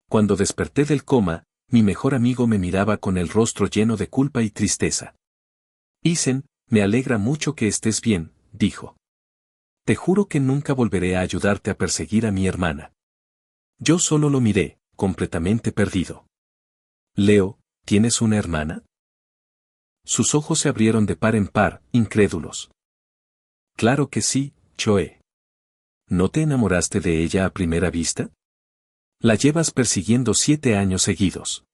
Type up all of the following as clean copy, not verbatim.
Cuando desperté del coma, mi mejor amigo me miraba con el rostro lleno de culpa y tristeza. Isen, me alegra mucho que estés bien, dijo. Te juro que nunca volveré a ayudarte a perseguir a mi hermana. Yo solo lo miré, completamente perdido. Leo, ¿tienes una hermana? Sus ojos se abrieron de par en par, incrédulos. Claro que sí, Choe. ¿No te enamoraste de ella a primera vista? La llevas persiguiendo 7 años seguidos.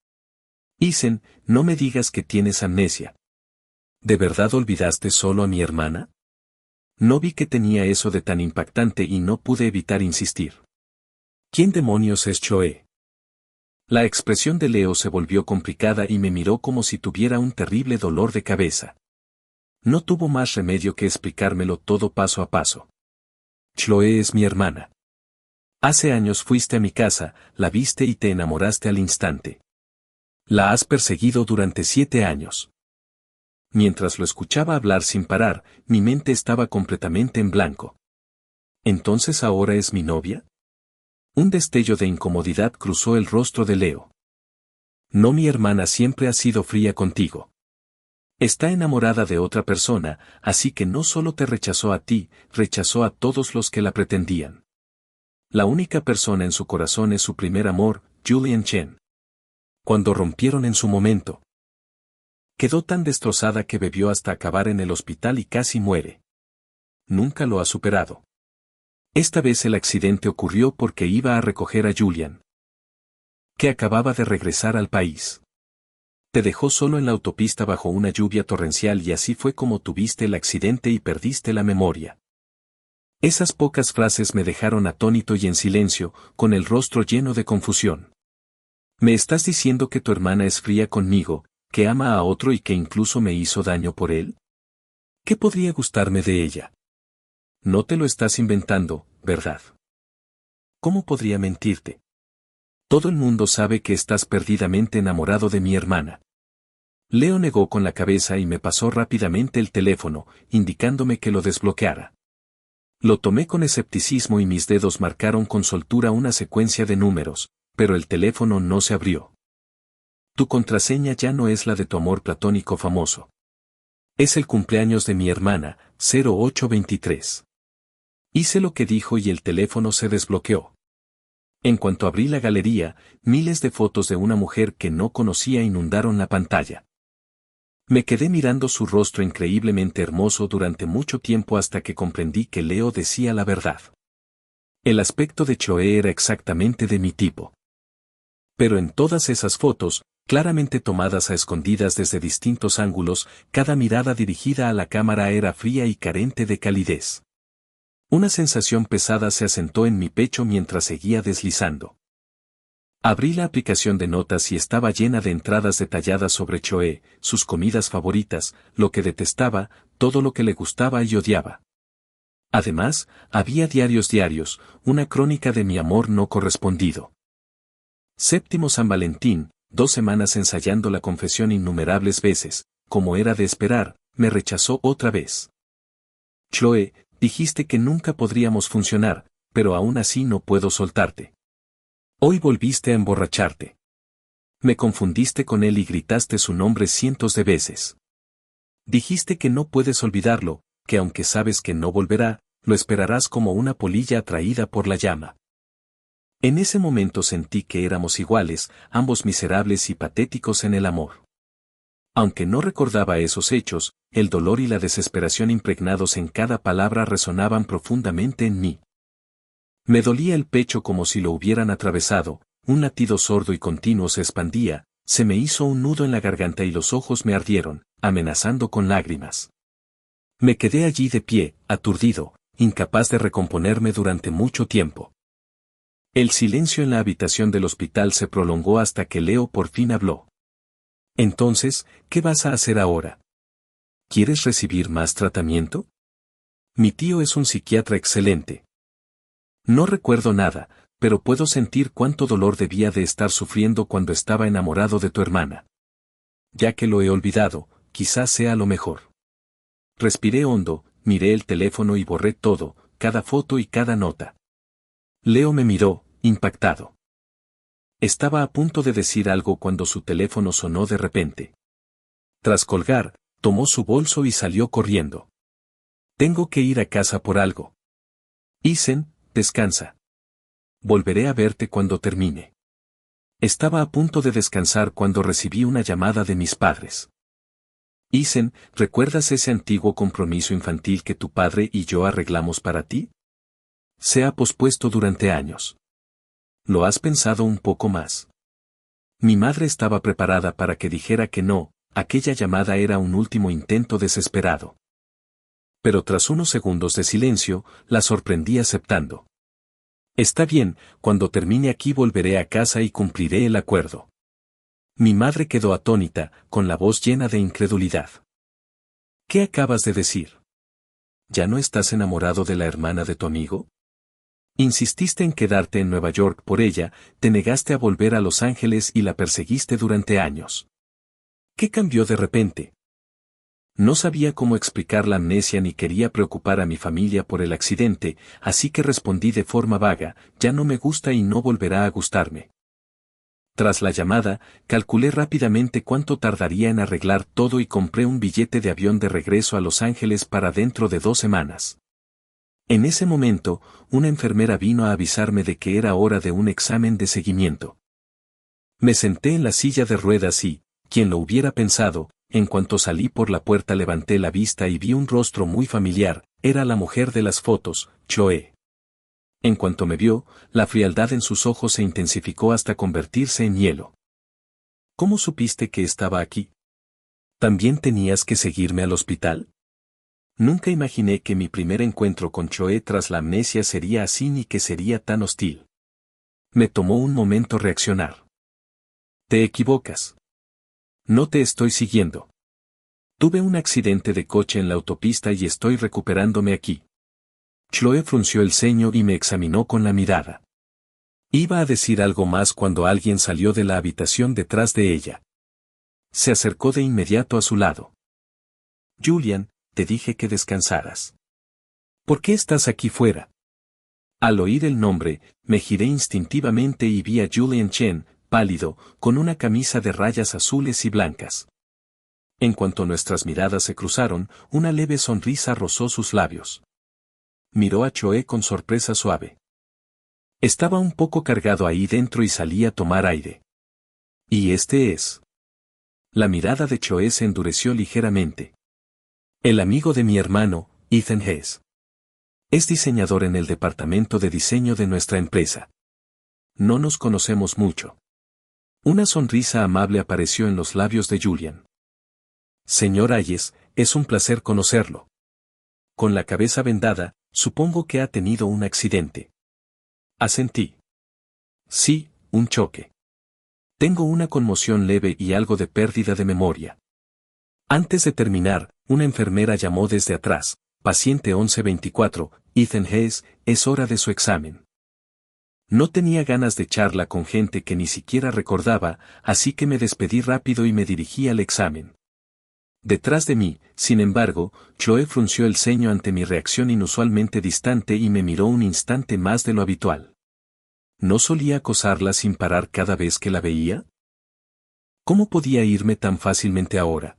Isen, no me digas que tienes amnesia. ¿De verdad olvidaste solo a mi hermana? No vi que tenía eso de tan impactante y no pude evitar insistir. ¿Quién demonios es Choe? La expresión de Leo se volvió complicada y me miró como si tuviera un terrible dolor de cabeza. No tuvo más remedio que explicármelo todo paso a paso. Chloe es mi hermana. Hace años fuiste a mi casa, la viste y te enamoraste al instante. La has perseguido durante 7 años. Mientras lo escuchaba hablar sin parar, mi mente estaba completamente en blanco. ¿Entonces ahora es mi novia? Un destello de incomodidad cruzó el rostro de Leo. No, mi hermana siempre ha sido fría contigo. Está enamorada de otra persona, así que no solo te rechazó a ti, rechazó a todos los que la pretendían. La única persona en su corazón es su primer amor, Julian Chen. Cuando rompieron en su momento, quedó tan destrozada que bebió hasta acabar en el hospital y casi muere. Nunca lo ha superado. Esta vez el accidente ocurrió porque iba a recoger a Julian, que acababa de regresar al país. Te dejó solo en la autopista bajo una lluvia torrencial y así fue como tuviste el accidente y perdiste la memoria. Esas pocas frases me dejaron atónito y en silencio, con el rostro lleno de confusión. ¿Me estás diciendo que tu hermana es fría conmigo, que ama a otro y que incluso me hizo daño por él? ¿Qué podría gustarme de ella? No te lo estás inventando, ¿verdad? ¿Cómo podría mentirte? Todo el mundo sabe que estás perdidamente enamorado de mi hermana. Leo negó con la cabeza y me pasó rápidamente el teléfono, indicándome que lo desbloqueara. Lo tomé con escepticismo y mis dedos marcaron con soltura una secuencia de números, pero el teléfono no se abrió. Tu contraseña ya no es la de tu amor platónico famoso. Es el cumpleaños de mi hermana, 0823. Hice lo que dijo y el teléfono se desbloqueó. En cuanto abrí la galería, miles de fotos de una mujer que no conocía inundaron la pantalla. Me quedé mirando su rostro increíblemente hermoso durante mucho tiempo hasta que comprendí que Leo decía la verdad. El aspecto de Choe era exactamente de mi tipo. Pero en todas esas fotos, claramente tomadas a escondidas desde distintos ángulos, cada mirada dirigida a la cámara era fría y carente de calidez. Una sensación pesada se asentó en mi pecho mientras seguía deslizando. Abrí la aplicación de notas y estaba llena de entradas detalladas sobre Choe, sus comidas favoritas, lo que detestaba, todo lo que le gustaba y odiaba. Además, había diarios, una crónica de mi amor no correspondido. Séptimo San Valentín, 2 semanas ensayando la confesión innumerables veces, como era de esperar, me rechazó otra vez. Chloe, dijiste que nunca podríamos funcionar, pero aún así no puedo soltarte. Hoy volviste a emborracharte. Me confundiste con él y gritaste su nombre cientos de veces. Dijiste que no puedes olvidarlo, que aunque sabes que no volverá, lo esperarás como una polilla atraída por la llama. En ese momento sentí que éramos iguales, ambos miserables y patéticos en el amor. Aunque no recordaba esos hechos, el dolor y la desesperación impregnados en cada palabra resonaban profundamente en mí. Me dolía el pecho como si lo hubieran atravesado, un latido sordo y continuo se expandía, se me hizo un nudo en la garganta y los ojos me ardieron, amenazando con lágrimas. Me quedé allí de pie, aturdido, incapaz de recomponerme durante mucho tiempo. El silencio en la habitación del hospital se prolongó hasta que Leo por fin habló. Entonces, ¿qué vas a hacer ahora? ¿Quieres recibir más tratamiento? Mi tío es un psiquiatra excelente. No recuerdo nada, pero puedo sentir cuánto dolor debía de estar sufriendo cuando estaba enamorado de tu hermana. Ya que lo he olvidado, quizás sea lo mejor. Respiré hondo, miré el teléfono y borré todo, cada foto y cada nota. Leo me miró, impactado. Estaba a punto de decir algo cuando su teléfono sonó de repente. Tras colgar, tomó su bolso y salió corriendo. Tengo que ir a casa por algo. Isen, descansa. Volveré a verte cuando termine. Estaba a punto de descansar cuando recibí una llamada de mis padres. Isen, ¿recuerdas ese antiguo compromiso infantil que tu padre y yo arreglamos para ti? Se ha pospuesto durante años. ¿Lo has pensado un poco más? Mi madre estaba preparada para que dijera que no, aquella llamada era un último intento desesperado. Pero tras unos segundos de silencio, la sorprendí aceptando. Está bien, cuando termine aquí volveré a casa y cumpliré el acuerdo. Mi madre quedó atónita, con la voz llena de incredulidad. ¿Qué acabas de decir? ¿Ya no estás enamorado de la hermana de tu amigo? Insististe en quedarte en Nueva York por ella, te negaste a volver a Los Ángeles y la perseguiste durante años. ¿Qué cambió de repente? No sabía cómo explicar la amnesia ni quería preocupar a mi familia por el accidente, así que respondí de forma vaga, ya no me gusta y no volverá a gustarme. Tras la llamada, calculé rápidamente cuánto tardaría en arreglar todo y compré un billete de avión de regreso a Los Ángeles para dentro de 2 semanas. En ese momento, una enfermera vino a avisarme de que era hora de un examen de seguimiento. Me senté en la silla de ruedas y, quien lo hubiera pensado, en cuanto salí por la puerta levanté la vista y vi un rostro muy familiar, era la mujer de las fotos, Chloe. En cuanto me vio, la frialdad en sus ojos se intensificó hasta convertirse en hielo. ¿Cómo supiste que estaba aquí? ¿También tenías que seguirme al hospital? Nunca imaginé que mi primer encuentro con Chloe tras la amnesia sería así ni que sería tan hostil. Me tomó un momento reaccionar. Te equivocas. No te estoy siguiendo. Tuve un accidente de coche en la autopista y estoy recuperándome aquí. Chloe frunció el ceño y me examinó con la mirada. Iba a decir algo más cuando alguien salió de la habitación detrás de ella. Se acercó de inmediato a su lado. Julian, te dije que descansaras. ¿Por qué estás aquí fuera? Al oír el nombre, me giré instintivamente y vi a Julian Chen, pálido, con una camisa de rayas azules y blancas. En cuanto nuestras miradas se cruzaron, una leve sonrisa rozó sus labios. Miró a Chloe con sorpresa suave. Estaba un poco cargado ahí dentro y salí a tomar aire. ¿Y este es? La mirada de Chloe se endureció ligeramente. El amigo de mi hermano, Ethan Hess. Es diseñador en el departamento de diseño de nuestra empresa. No nos conocemos mucho. Una sonrisa amable apareció en los labios de Julian. Señor Hayes, es un placer conocerlo. Con la cabeza vendada, supongo que ha tenido un accidente. Asentí. Sí, un choque. Tengo una conmoción leve y algo de pérdida de memoria. Antes de terminar, una enfermera llamó desde atrás, paciente 1124, Ethan Hess, es hora de su examen. No tenía ganas de charla con gente que ni siquiera recordaba, así que me despedí rápido y me dirigí al examen. Detrás de mí, sin embargo, Chloe frunció el ceño ante mi reacción inusualmente distante y me miró un instante más de lo habitual. ¿No solía acosarla sin parar cada vez que la veía? ¿Cómo podía irme tan fácilmente ahora?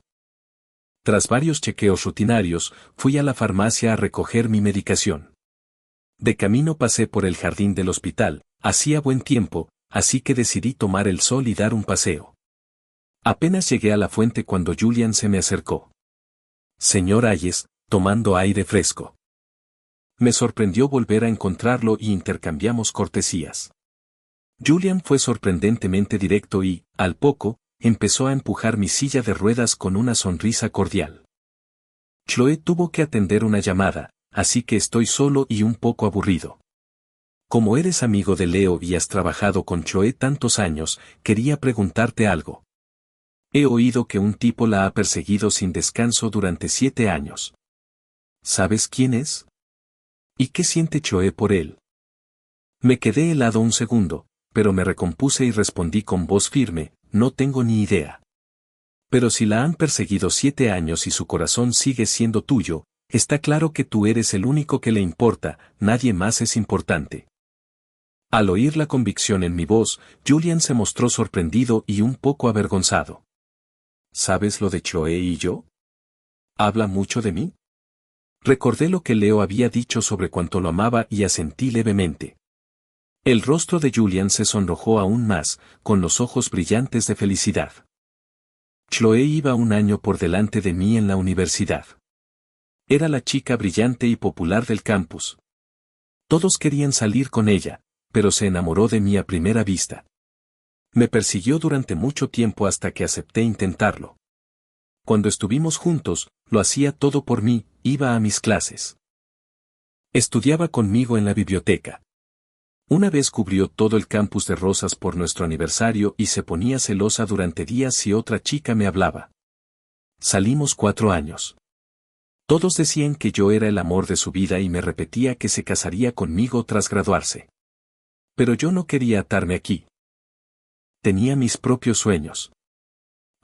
Tras varios chequeos rutinarios, fui a la farmacia a recoger mi medicación. De camino pasé por el jardín del hospital, hacía buen tiempo, así que decidí tomar el sol y dar un paseo. Apenas llegué a la fuente cuando Julian se me acercó. Señor Hayes, tomando aire fresco. Me sorprendió volver a encontrarlo y intercambiamos cortesías. Julian fue sorprendentemente directo y, al poco, empezó a empujar mi silla de ruedas con una sonrisa cordial. Chloe tuvo que atender una llamada, así que estoy solo y un poco aburrido. Como eres amigo de Leo y has trabajado con Chloe tantos años, quería preguntarte algo. He oído que un tipo la ha perseguido sin descanso durante 7 años. ¿Sabes quién es? ¿Y qué siente Chloe por él? Me quedé helado un segundo, pero me recompuse y respondí con voz firme, no tengo ni idea. Pero si la han perseguido 7 años y su corazón sigue siendo tuyo, está claro que tú eres el único que le importa, nadie más es importante. Al oír la convicción en mi voz, Julian se mostró sorprendido y un poco avergonzado. ¿Sabes lo de Chloe y yo? ¿Habla mucho de mí? Recordé lo que Leo había dicho sobre cuánto lo amaba y asentí levemente. El rostro de Julian se sonrojó aún más, con los ojos brillantes de felicidad. Chloe iba un año por delante de mí en la universidad. Era la chica brillante y popular del campus. Todos querían salir con ella, pero se enamoró de mí a primera vista. Me persiguió durante mucho tiempo hasta que acepté intentarlo. Cuando estuvimos juntos, lo hacía todo por mí, iba a mis clases. Estudiaba conmigo en la biblioteca. Una vez cubrió todo el campus de rosas por nuestro aniversario y se ponía celosa durante días si otra chica me hablaba. Salimos 4 años. Todos decían que yo era el amor de su vida y me repetía que se casaría conmigo tras graduarse. Pero yo no quería atarme aquí. Tenía mis propios sueños.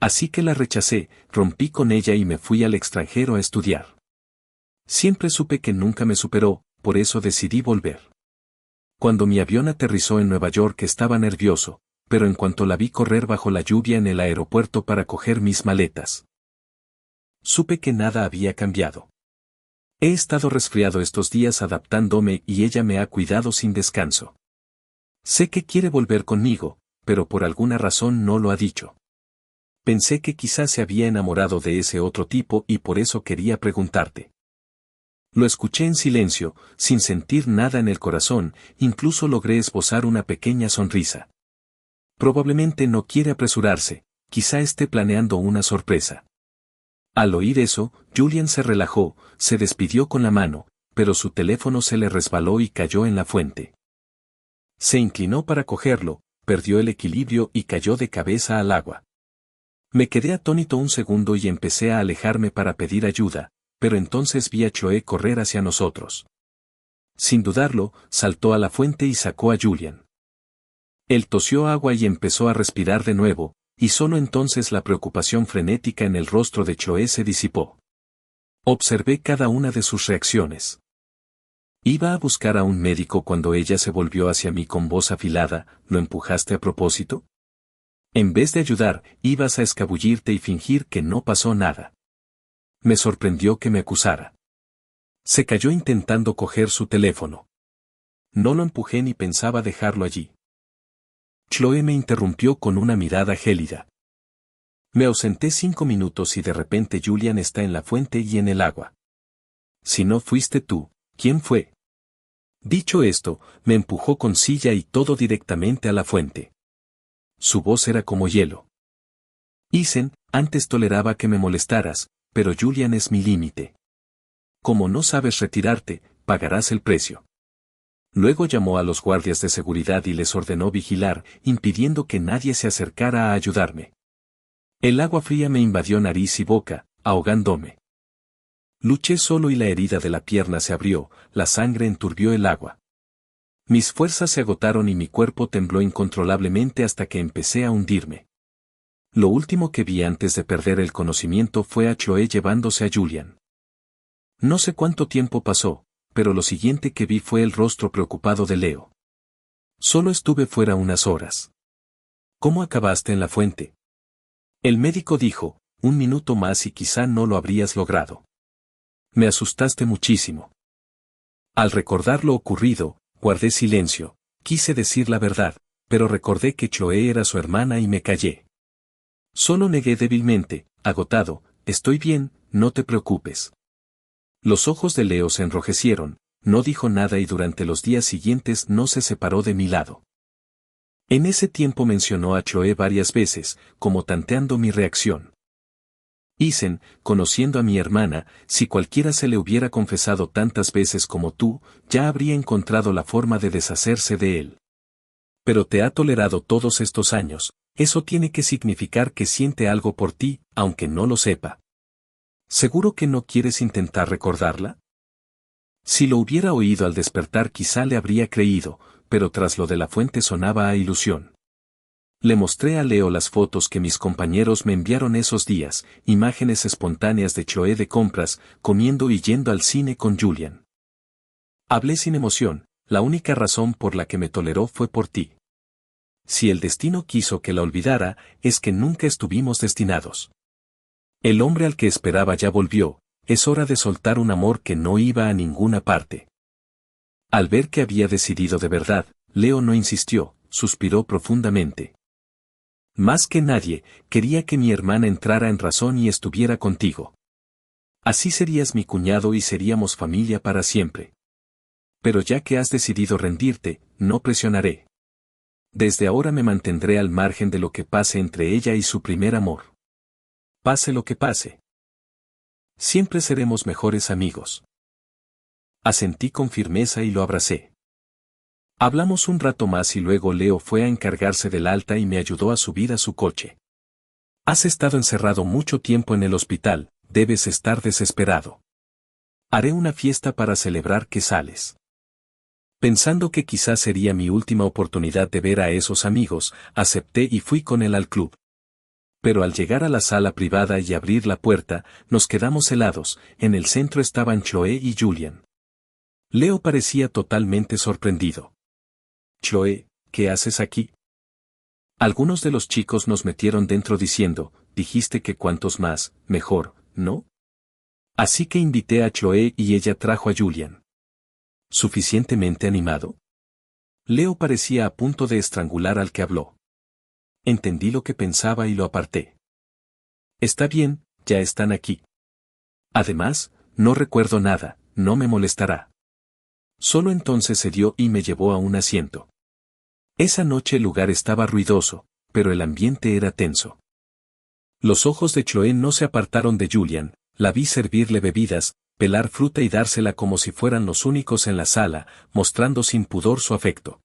Así que la rechacé, rompí con ella y me fui al extranjero a estudiar. Siempre supe que nunca me superó, por eso decidí volver. Cuando mi avión aterrizó en Nueva York estaba nervioso, pero en cuanto la vi correr bajo la lluvia en el aeropuerto para coger mis maletas, supe que nada había cambiado. He estado resfriado estos días adaptándome y ella me ha cuidado sin descanso. Sé que quiere volver conmigo, pero por alguna razón no lo ha dicho. Pensé que quizás se había enamorado de ese otro tipo y por eso quería preguntarte. Lo escuché en silencio, sin sentir nada en el corazón, incluso logré esbozar una pequeña sonrisa. Probablemente no quiere apresurarse, quizá esté planeando una sorpresa. Al oír eso, Julian se relajó, se despidió con la mano, pero su teléfono se le resbaló y cayó en la fuente. Se inclinó para cogerlo, perdió el equilibrio y cayó de cabeza al agua. Me quedé atónito un segundo y empecé a alejarme para pedir ayuda, pero entonces vi a Chloe correr hacia nosotros. Sin dudarlo, saltó a la fuente y sacó a Julian. Él tosió agua y empezó a respirar de nuevo, y solo entonces la preocupación frenética en el rostro de Chloe se disipó. Observé cada una de sus reacciones. Iba a buscar a un médico cuando ella se volvió hacia mí con voz afilada. ¿Lo empujaste a propósito? En vez de ayudar, ibas a escabullirte y fingir que no pasó nada. Me sorprendió que me acusara. Se cayó intentando coger su teléfono. No lo empujé ni pensaba dejarlo allí. Chloe me interrumpió con una mirada gélida. Me ausenté 5 minutos y de repente Julian está en la fuente y en el agua. Si no fuiste tú, ¿quién fue? Dicho esto, me empujó con silla y todo directamente a la fuente. Su voz era como hielo. Isen, antes toleraba que me molestaras, pero Julian es mi límite. Como no sabes retirarte, pagarás el precio. Luego llamó a los guardias de seguridad y les ordenó vigilar, impidiendo que nadie se acercara a ayudarme. El agua fría me invadió nariz y boca, ahogándome. Luché solo y la herida de la pierna se abrió, la sangre enturbió el agua. Mis fuerzas se agotaron y mi cuerpo tembló incontrolablemente hasta que empecé a hundirme. Lo último que vi antes de perder el conocimiento fue a Chloe llevándose a Julian. No sé cuánto tiempo pasó, pero lo siguiente que vi fue el rostro preocupado de Leo. Solo estuve fuera unas horas. ¿Cómo acabaste en la fuente? El médico dijo, 1 minuto más y quizá no lo habrías logrado. Me asustaste muchísimo. Al recordar lo ocurrido, guardé silencio, quise decir la verdad, pero recordé que Chloe era su hermana y me callé. Solo negué débilmente, agotado, estoy bien, no te preocupes. Los ojos de Leo se enrojecieron, no dijo nada y durante los días siguientes no se separó de mi lado. En ese tiempo mencionó a Chloe varias veces, como tanteando mi reacción. Isen, conociendo a mi hermana, si cualquiera se le hubiera confesado tantas veces como tú, ya habría encontrado la forma de deshacerse de él. Pero te ha tolerado todos estos años, eso tiene que significar que siente algo por ti, aunque no lo sepa. ¿Seguro que no quieres intentar recordarla? Si lo hubiera oído al despertar quizá le habría creído, pero tras lo de la fuente sonaba a ilusión. Le mostré a Leo las fotos que mis compañeros me enviaron esos días, imágenes espontáneas de Chloe de compras, comiendo y yendo al cine con Julian. Hablé sin emoción, la única razón por la que me toleró fue por ti. Si el destino quiso que la olvidara, es que nunca estuvimos destinados. El hombre al que esperaba ya volvió, es hora de soltar un amor que no iba a ninguna parte. Al ver que había decidido de verdad, Leo no insistió, suspiró profundamente. Más que nadie, quería que mi hermana entrara en razón y estuviera contigo. Así serías mi cuñado y seríamos familia para siempre. Pero ya que has decidido rendirte, no presionaré. Desde ahora me mantendré al margen de lo que pase entre ella y su primer amor. Pase lo que pase. Siempre seremos mejores amigos. Asentí con firmeza y lo abracé. Hablamos un rato más y luego Leo fue a encargarse del alta y me ayudó a subir a su coche. Has estado encerrado mucho tiempo en el hospital, debes estar desesperado. Haré una fiesta para celebrar que sales. Pensando que quizás sería mi última oportunidad de ver a esos amigos, acepté y fui con él al club. Pero al llegar a la sala privada y abrir la puerta, nos quedamos helados. En el centro estaban Chloe y Julian. Leo parecía totalmente sorprendido. Chloe, ¿qué haces aquí? Algunos de los chicos nos metieron dentro diciendo, dijiste que cuantos más, mejor, ¿no? Así que invité a Chloe y ella trajo a Julian. ¿Suficientemente animado? Leo parecía a punto de estrangular al que habló. Entendí lo que pensaba y lo aparté. Está bien, ya están aquí. Además, no recuerdo nada, no me molestará. Solo entonces cedió y me llevó a un asiento. Esa noche el lugar estaba ruidoso, pero el ambiente era tenso. Los ojos de Chloe no se apartaron de Julian, la vi servirle bebidas, pelar fruta y dársela como si fueran los únicos en la sala, mostrando sin pudor su afecto.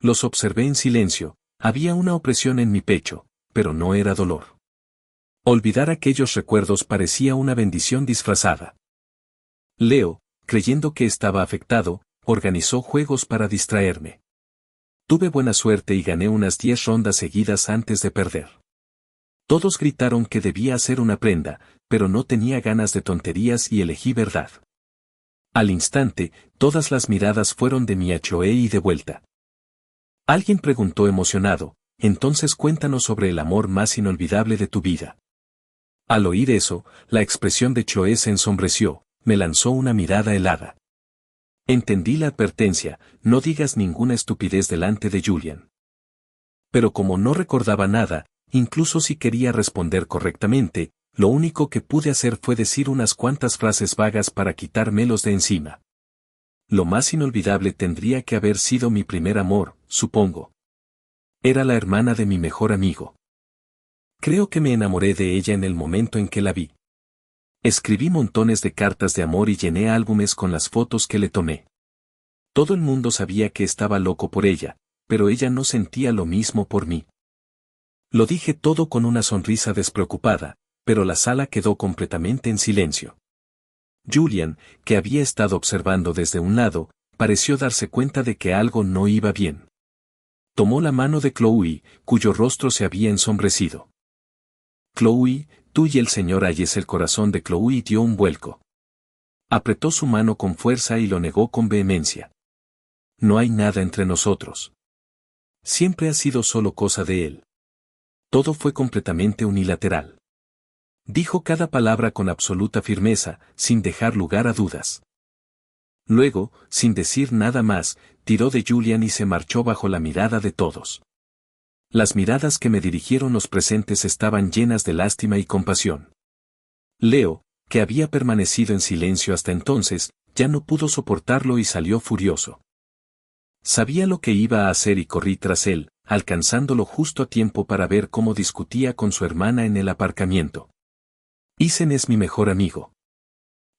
Los observé en silencio, había una opresión en mi pecho, pero no era dolor. Olvidar aquellos recuerdos parecía una bendición disfrazada. Leo, creyendo que estaba afectado, organizó juegos para distraerme. Tuve buena suerte y gané unas 10 rondas seguidas antes de perder. Todos gritaron que debía hacer una prenda, pero no tenía ganas de tonterías y elegí verdad. Al instante, todas las miradas fueron de mí a Chloe y de vuelta. Alguien preguntó emocionado, entonces cuéntanos sobre el amor más inolvidable de tu vida. Al oír eso, la expresión de Chloe se ensombreció, me lanzó una mirada helada. Entendí la advertencia, no digas ninguna estupidez delante de Julian. Pero como no recordaba nada, incluso si quería responder correctamente, lo único que pude hacer fue decir unas cuantas frases vagas para quitármelos de encima. Lo más inolvidable tendría que haber sido mi primer amor, supongo. Era la hermana de mi mejor amigo. Creo que me enamoré de ella en el momento en que la vi. Escribí montones de cartas de amor y llené álbumes con las fotos que le tomé. Todo el mundo sabía que estaba loco por ella, pero ella no sentía lo mismo por mí. Lo dije todo con una sonrisa despreocupada, pero la sala quedó completamente en silencio. Julian, que había estado observando desde un lado, pareció darse cuenta de que algo no iba bien. Tomó la mano de Chloe, cuyo rostro se había ensombrecido. Chloe, tú y el señor Hayes. El corazón de Chloe dio un vuelco. Apretó su mano con fuerza y lo negó con vehemencia. No hay nada entre nosotros. Siempre ha sido solo cosa de él. Todo fue completamente unilateral. Dijo cada palabra con absoluta firmeza, sin dejar lugar a dudas. Luego, sin decir nada más, tiró de Julian y se marchó bajo la mirada de todos. Las miradas que me dirigieron los presentes estaban llenas de lástima y compasión. Leo, que había permanecido en silencio hasta entonces, ya no pudo soportarlo y salió furioso. Sabía lo que iba a hacer y corrí tras él, alcanzándolo justo a tiempo para ver cómo discutía con su hermana en el aparcamiento. Isen es mi mejor amigo.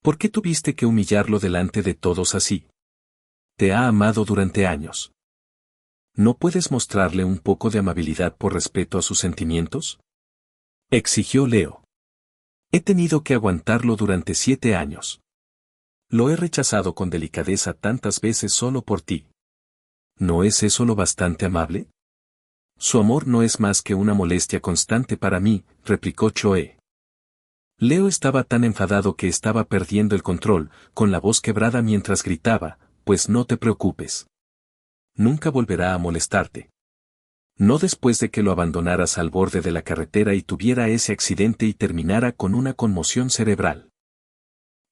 ¿Por qué tuviste que humillarlo delante de todos así? Te ha amado durante años. ¿No puedes mostrarle un poco de amabilidad por respeto a sus sentimientos? Exigió Leo. He tenido que aguantarlo durante 7 años. Lo he rechazado con delicadeza tantas veces solo por ti. ¿No es eso lo bastante amable? Su amor no es más que una molestia constante para mí, replicó Chloe. Leo estaba tan enfadado que estaba perdiendo el control, con la voz quebrada mientras gritaba, pues no te preocupes. Nunca volverá a molestarte. No después de que lo abandonaras al borde de la carretera y tuviera ese accidente y terminara con una conmoción cerebral.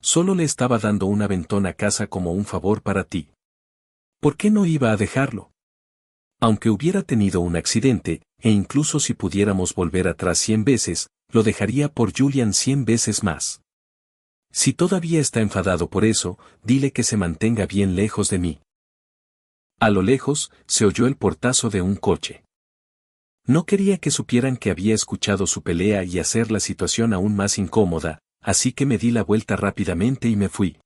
Solo le estaba dando un aventón a casa como un favor para ti. ¿Por qué no iba a dejarlo? Aunque hubiera tenido un accidente, e incluso si pudiéramos volver atrás 100 veces, lo dejaría por Julian 100 veces más. Si todavía está enfadado por eso, dile que se mantenga bien lejos de mí. A lo lejos, se oyó el portazo de un coche. No quería que supieran que había escuchado su pelea y hacer la situación aún más incómoda, así que me di la vuelta rápidamente y me fui.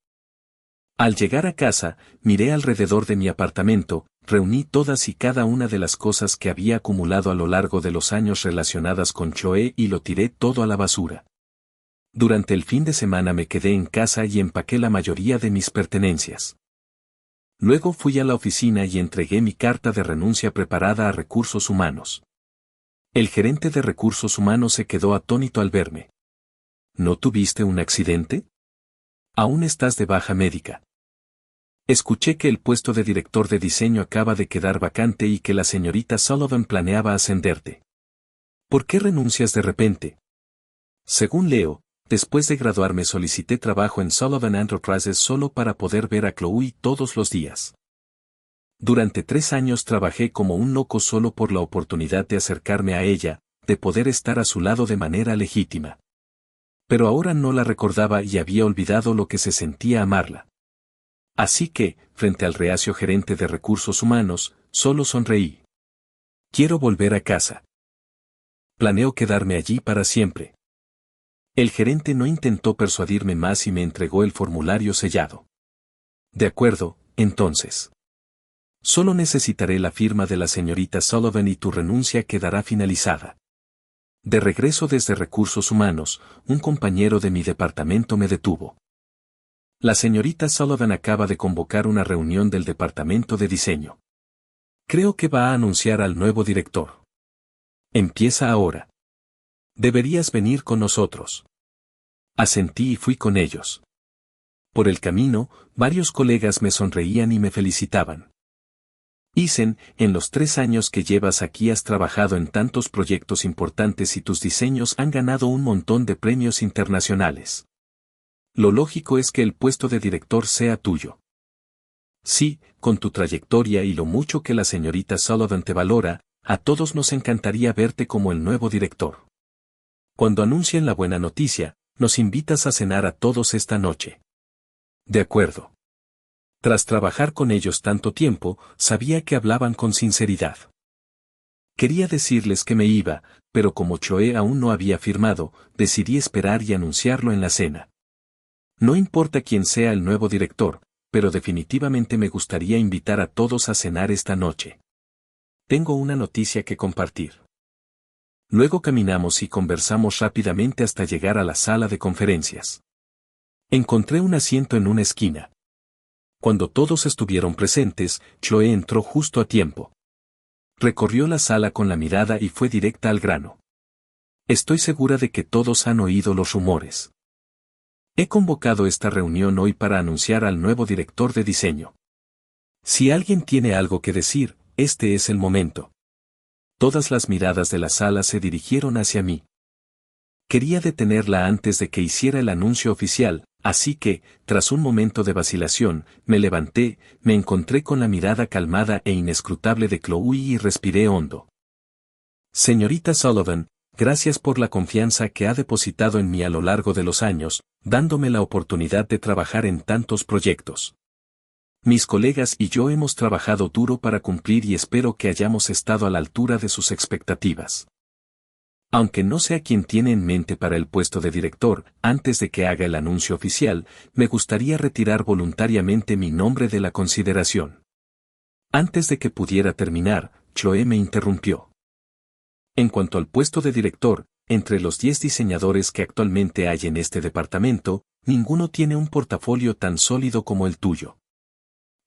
Al llegar a casa, miré alrededor de mi apartamento, reuní todas y cada una de las cosas que había acumulado a lo largo de los años relacionadas con Choe y lo tiré todo a la basura. Durante el fin de semana me quedé en casa y empaqué la mayoría de mis pertenencias. Luego fui a la oficina y entregué mi carta de renuncia preparada a Recursos Humanos. El gerente de Recursos Humanos se quedó atónito al verme. ¿No tuviste un accidente? Aún estás de baja médica. Escuché que el puesto de director de diseño acaba de quedar vacante y que la señorita Sullivan planeaba ascenderte. ¿Por qué renuncias de repente? Según leo, después de graduarme solicité trabajo en Sullivan Enterprises solo para poder ver a Chloe todos los días. Durante 3 años trabajé como un loco solo por la oportunidad de acercarme a ella, de poder estar a su lado de manera legítima. Pero ahora no la recordaba y había olvidado lo que se sentía amarla. Así que, frente al reacio gerente de Recursos Humanos, solo sonreí. Quiero volver a casa. Planeo quedarme allí para siempre. El gerente no intentó persuadirme más y me entregó el formulario sellado. De acuerdo, entonces. Solo necesitaré la firma de la señorita Sullivan y tu renuncia quedará finalizada. De regreso desde Recursos Humanos, un compañero de mi departamento me detuvo. La señorita Sullivan acaba de convocar una reunión del departamento de diseño. Creo que va a anunciar al nuevo director. Empieza ahora. Deberías venir con nosotros. Asentí y fui con ellos. Por el camino, varios colegas me sonreían y me felicitaban. Isen, en los 3 años que llevas aquí has trabajado en tantos proyectos importantes y tus diseños han ganado un montón de premios internacionales. Lo lógico es que el puesto de director sea tuyo. Sí, con tu trayectoria y lo mucho que la señorita Sullivan te valora, a todos nos encantaría verte como el nuevo director. Cuando anuncien la buena noticia, nos invitas a cenar a todos esta noche. De acuerdo. Tras trabajar con ellos tanto tiempo, sabía que hablaban con sinceridad. Quería decirles que me iba, pero como Choe aún no había firmado, decidí esperar y anunciarlo en la cena. No importa quién sea el nuevo director, pero definitivamente me gustaría invitar a todos a cenar esta noche. Tengo una noticia que compartir. Luego caminamos y conversamos rápidamente hasta llegar a la sala de conferencias. Encontré un asiento en una esquina. Cuando todos estuvieron presentes, Chloe entró justo a tiempo. Recorrió la sala con la mirada y fue directa al grano. Estoy segura de que todos han oído los rumores. He convocado esta reunión hoy para anunciar al nuevo director de diseño. Si alguien tiene algo que decir, este es el momento. Todas las miradas de la sala se dirigieron hacia mí. Quería detenerla antes de que hiciera el anuncio oficial, así que, tras un momento de vacilación, me levanté, me encontré con la mirada calmada e inescrutable de Chloe y respiré hondo. Señorita Sullivan, gracias por la confianza que ha depositado en mí a lo largo de los años, dándome la oportunidad de trabajar en tantos proyectos. Mis colegas y yo hemos trabajado duro para cumplir y espero que hayamos estado a la altura de sus expectativas. Aunque no sé a quién tiene en mente para el puesto de director, antes de que haga el anuncio oficial, me gustaría retirar voluntariamente mi nombre de la consideración. Antes de que pudiera terminar, Chloe me interrumpió. En cuanto al puesto de director, entre los 10 diseñadores que actualmente hay en este departamento, ninguno tiene un portafolio tan sólido como el tuyo.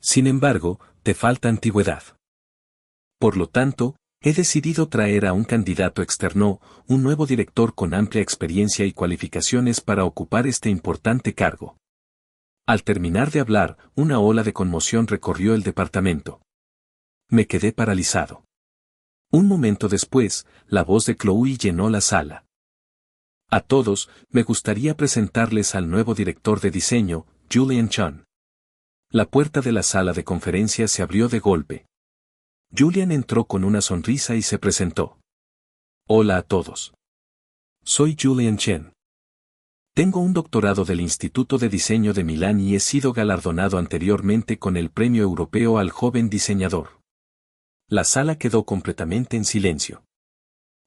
Sin embargo, te falta antigüedad. Por lo tanto, he decidido traer a un candidato externo, un nuevo director con amplia experiencia y cualificaciones para ocupar este importante cargo. Al terminar de hablar, una ola de conmoción recorrió el departamento. Me quedé paralizado. Un momento después, la voz de Chloe llenó la sala. A todos, me gustaría presentarles al nuevo director de diseño, Julian Chun. La puerta de la sala de conferencias se abrió de golpe. Julian entró con una sonrisa y se presentó. Hola a todos. Soy Julian Chen. Tengo un doctorado del Instituto de Diseño de Milán y he sido galardonado anteriormente con el Premio Europeo al Joven Diseñador. La sala quedó completamente en silencio.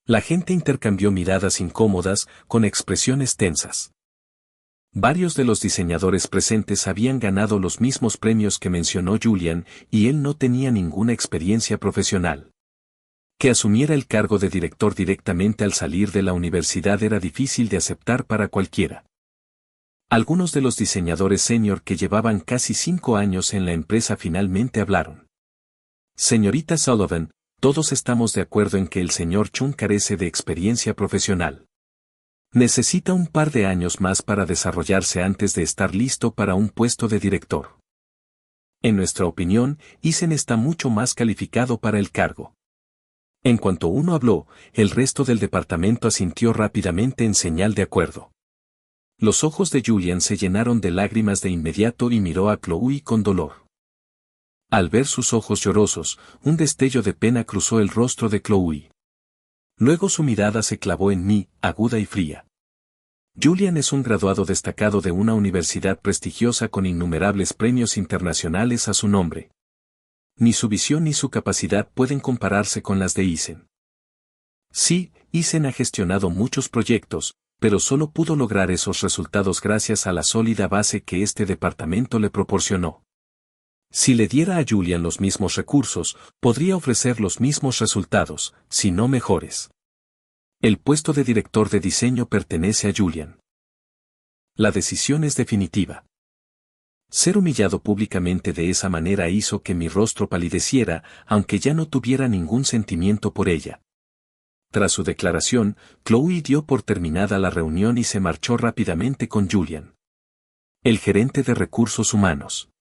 La gente intercambió miradas incómodas, con expresiones tensas. Varios de los diseñadores presentes habían ganado los mismos premios que mencionó Julian, y él no tenía ninguna experiencia profesional. Que asumiera el cargo de director directamente al salir de la universidad era difícil de aceptar para cualquiera. Algunos de los diseñadores senior que llevaban casi 5 años en la empresa finalmente hablaron. Señorita Sullivan, todos estamos de acuerdo en que el señor Chun carece de experiencia profesional. Necesita un par de años más para desarrollarse antes de estar listo para un puesto de director. En nuestra opinión, Isen está mucho más calificado para el cargo. En cuanto uno habló, el resto del departamento asintió rápidamente en señal de acuerdo. Los ojos de Julian se llenaron de lágrimas de inmediato y miró a Chloe con dolor. Al ver sus ojos llorosos, un destello de pena cruzó el rostro de Chloe. Luego su mirada se clavó en mí, aguda y fría. Julian es un graduado destacado de una universidad prestigiosa con innumerables premios internacionales a su nombre. Ni su visión ni su capacidad pueden compararse con las de Isen. Sí, Isen ha gestionado muchos proyectos, pero solo pudo lograr esos resultados gracias a la sólida base que este departamento le proporcionó. Si le diera a Julian los mismos recursos, podría ofrecer los mismos resultados, si no mejores. El puesto de director de diseño pertenece a Julian. La decisión es definitiva. Ser humillado públicamente de esa manera hizo que mi rostro palideciera, aunque ya no tuviera ningún sentimiento por ella. Tras su declaración, Chloe dio por terminada la reunión y se marchó rápidamente con Julian, el gerente de recursos humanos,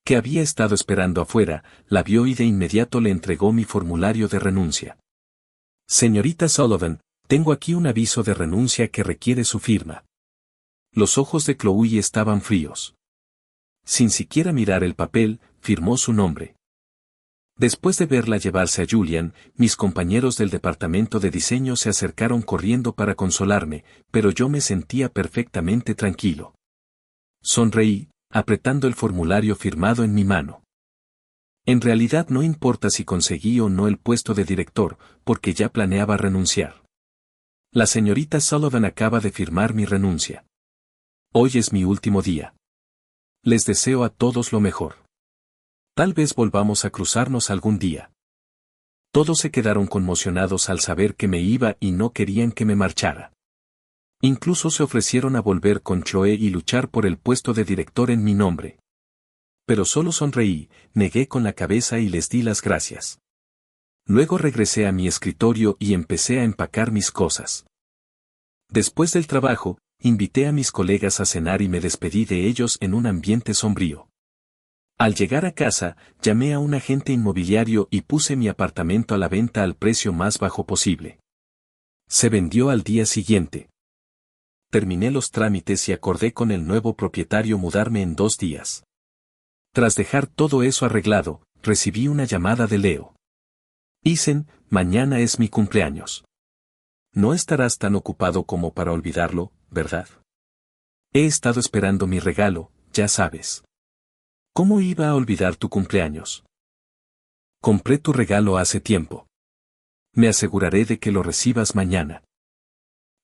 que había estado esperando afuera, la vio y de inmediato le entregó mi formulario de renuncia. Señorita Sullivan, tengo aquí un aviso de renuncia que requiere su firma. Los ojos de Chloe estaban fríos. Sin siquiera mirar el papel, firmó su nombre. Después de verla llevarse a Julian, mis compañeros del departamento de diseño se acercaron corriendo para consolarme, pero yo me sentía perfectamente tranquilo. Sonreí, apretando el formulario firmado en mi mano. En realidad no importa si conseguí o no el puesto de director, porque ya planeaba renunciar. La señorita Sullivan acaba de firmar mi renuncia. Hoy es mi último día. Les deseo a todos lo mejor. Tal vez volvamos a cruzarnos algún día. Todos se quedaron conmocionados al saber que me iba y no querían que me marchara. Incluso se ofrecieron a volver con Chloe y luchar por el puesto de director en mi nombre. Pero solo sonreí, negué con la cabeza y les di las gracias. Luego regresé a mi escritorio y empecé a empacar mis cosas. Después del trabajo, invité a mis colegas a cenar y me despedí de ellos en un ambiente sombrío. Al llegar a casa, llamé a un agente inmobiliario y puse mi apartamento a la venta al precio más bajo posible. Se vendió al día siguiente. Terminé los trámites y acordé con el nuevo propietario mudarme en 2 días. Tras dejar todo eso arreglado, recibí una llamada de Leo. Isen, mañana es mi cumpleaños. No estarás tan ocupado como para olvidarlo, ¿verdad? He estado esperando mi regalo, ya sabes. ¿Cómo iba a olvidar tu cumpleaños? Compré tu regalo hace tiempo. Me aseguraré de que lo recibas mañana.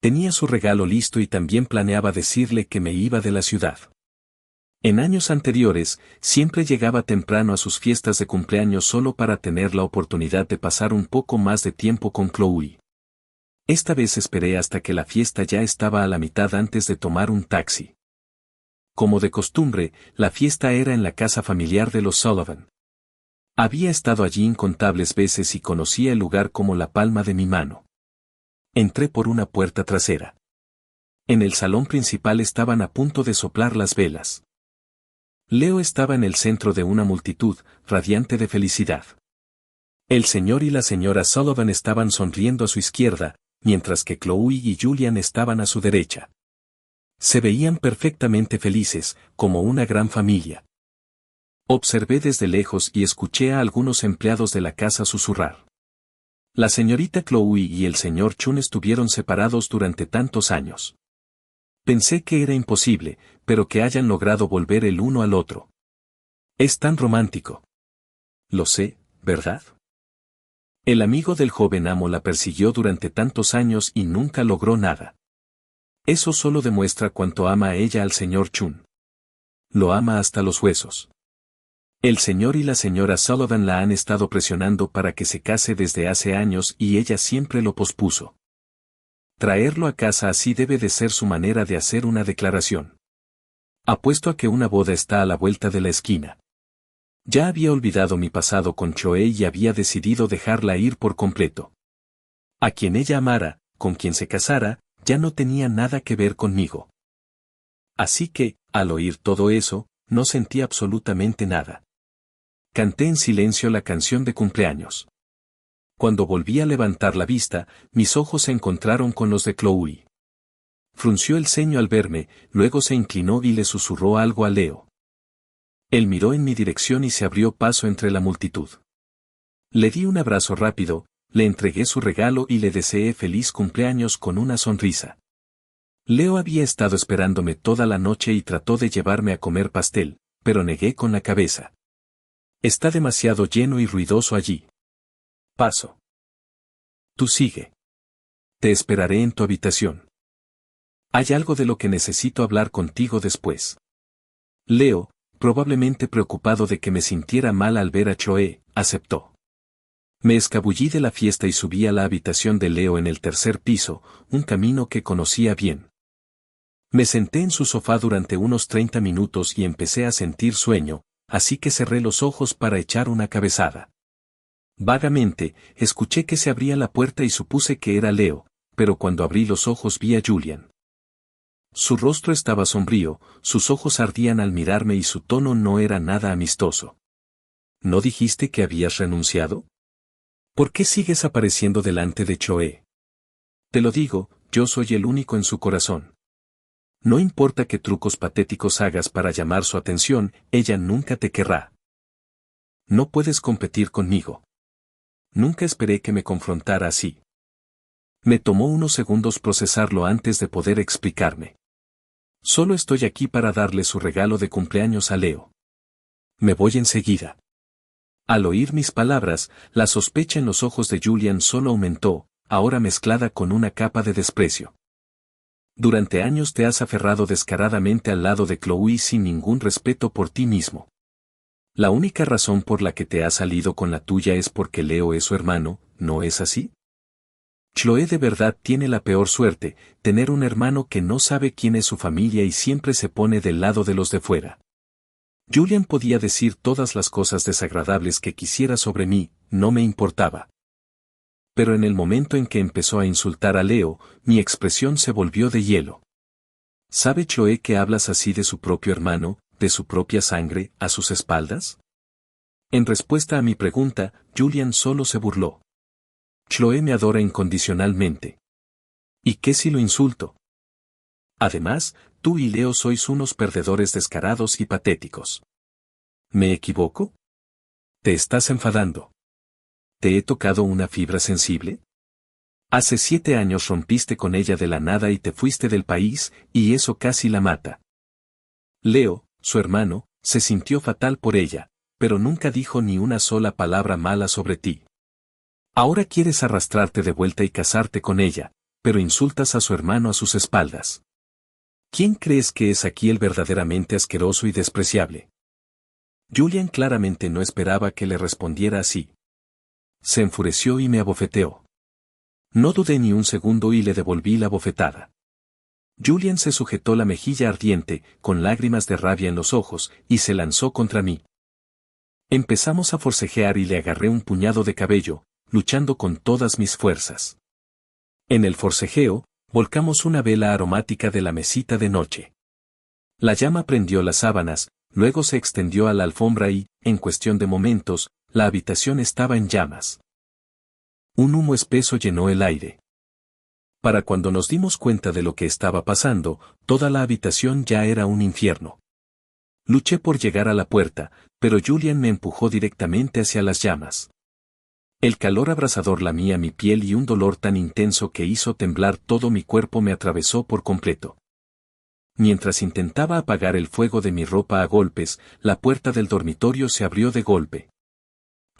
Tenía su regalo listo y también planeaba decirle que me iba de la ciudad. En años anteriores, siempre llegaba temprano a sus fiestas de cumpleaños solo para tener la oportunidad de pasar un poco más de tiempo con Chloe. Esta vez esperé hasta que la fiesta ya estaba a la mitad antes de tomar un taxi. Como de costumbre, la fiesta era en la casa familiar de los Sullivan. Había estado allí incontables veces y conocía el lugar como la palma de mi mano. Entré por una puerta trasera. En el salón principal estaban a punto de soplar las velas. Leo estaba en el centro de una multitud, radiante de felicidad. El señor y la señora Sullivan estaban sonriendo a su izquierda, mientras que Chloe y Julian estaban a su derecha. Se veían perfectamente felices, como una gran familia. Observé desde lejos y escuché a algunos empleados de la casa susurrar. La señorita Chloe y el señor Chun estuvieron separados durante tantos años. Pensé que era imposible, pero que hayan logrado volver el uno al otro. Es tan romántico. Lo sé, ¿verdad? El amigo del joven amo la persiguió durante tantos años y nunca logró nada. Eso solo demuestra cuánto ama a ella al señor Chun. Lo ama hasta los huesos. El señor y la señora Sullivan la han estado presionando para que se case desde hace años y ella siempre lo pospuso. Traerlo a casa así debe de ser su manera de hacer una declaración. Apuesto a que una boda está a la vuelta de la esquina. Ya había olvidado mi pasado con Chloe y había decidido dejarla ir por completo. A quien ella amara, con quien se casara, ya no tenía nada que ver conmigo. Así que, al oír todo eso, no sentí absolutamente nada. Canté en silencio la canción de cumpleaños. Cuando volví a levantar la vista, mis ojos se encontraron con los de Chloe. Frunció el ceño al verme, luego se inclinó y le susurró algo a Leo. Él miró en mi dirección y se abrió paso entre la multitud. Le di un abrazo rápido, le entregué su regalo y le deseé feliz cumpleaños con una sonrisa. Leo había estado esperándome toda la noche y trató de llevarme a comer pastel, pero negué con la cabeza. Está demasiado lleno y ruidoso allí. Paso. Tú sigue. Te esperaré en tu habitación. Hay algo de lo que necesito hablar contigo después. Leo, probablemente preocupado de que me sintiera mal al ver a Chloe, aceptó. Me escabullí de la fiesta y subí a la habitación de Leo en el tercer piso, un camino que conocía bien. Me senté en su sofá durante unos 30 minutos y empecé a sentir sueño, así que cerré los ojos para echar una cabezada. Vagamente, escuché que se abría la puerta y supuse que era Leo, pero cuando abrí los ojos vi a Julian. Su rostro estaba sombrío, sus ojos ardían al mirarme y su tono no era nada amistoso. ¿No dijiste que habías renunciado? ¿Por qué sigues apareciendo delante de Chloe? Te lo digo, yo soy el único en su corazón. No importa qué trucos patéticos hagas para llamar su atención, ella nunca te querrá. No puedes competir conmigo. Nunca esperé que me confrontara así. Me tomó unos segundos procesarlo antes de poder explicarme. Solo estoy aquí para darle su regalo de cumpleaños a Leo. Me voy enseguida. Al oír mis palabras, la sospecha en los ojos de Julian solo aumentó, ahora mezclada con una capa de desprecio. Durante años te has aferrado descaradamente al lado de Chloe sin ningún respeto por ti mismo. La única razón por la que te has salido con la tuya es porque Leo es su hermano, ¿no es así? Chloe de verdad tiene la peor suerte, tener un hermano que no sabe quién es su familia y siempre se pone del lado de los de fuera. Julian podía decir todas las cosas desagradables que quisiera sobre mí, no me importaba. Pero en el momento en que empezó a insultar a Leo, mi expresión se volvió de hielo. ¿Sabe Chloe que hablas así de su propio hermano, de su propia sangre, a sus espaldas? En respuesta a mi pregunta, Julian solo se burló. Chloe me adora incondicionalmente. ¿Y qué si lo insulto? Además, tú y Leo sois unos perdedores descarados y patéticos. ¿Me equivoco? ¿Te estás enfadando? ¿Te he tocado una fibra sensible? Hace 7 años rompiste con ella de la nada y te fuiste del país, y eso casi la mata. Leo, su hermano, se sintió fatal por ella, pero nunca dijo ni una sola palabra mala sobre ti. Ahora quieres arrastrarte de vuelta y casarte con ella, pero insultas a su hermano a sus espaldas. ¿Quién crees que es aquí el verdaderamente asqueroso y despreciable? Julian claramente no esperaba que le respondiera así. Se enfureció y me abofeteó. No dudé ni un segundo y le devolví la bofetada. Julian se sujetó la mejilla ardiente, con lágrimas de rabia en los ojos, y se lanzó contra mí. Empezamos a forcejear y le agarré un puñado de cabello, luchando con todas mis fuerzas. En el forcejeo, volcamos una vela aromática de la mesita de noche. La llama prendió las sábanas, luego se extendió a la alfombra y, en cuestión de momentos, la habitación estaba en llamas. Un humo espeso llenó el aire. Para cuando nos dimos cuenta de lo que estaba pasando, toda la habitación ya era un infierno. Luché por llegar a la puerta, pero Julian me empujó directamente hacia las llamas. El calor abrasador lamía mi piel y un dolor tan intenso que hizo temblar todo mi cuerpo me atravesó por completo. Mientras intentaba apagar el fuego de mi ropa a golpes, la puerta del dormitorio se abrió de golpe.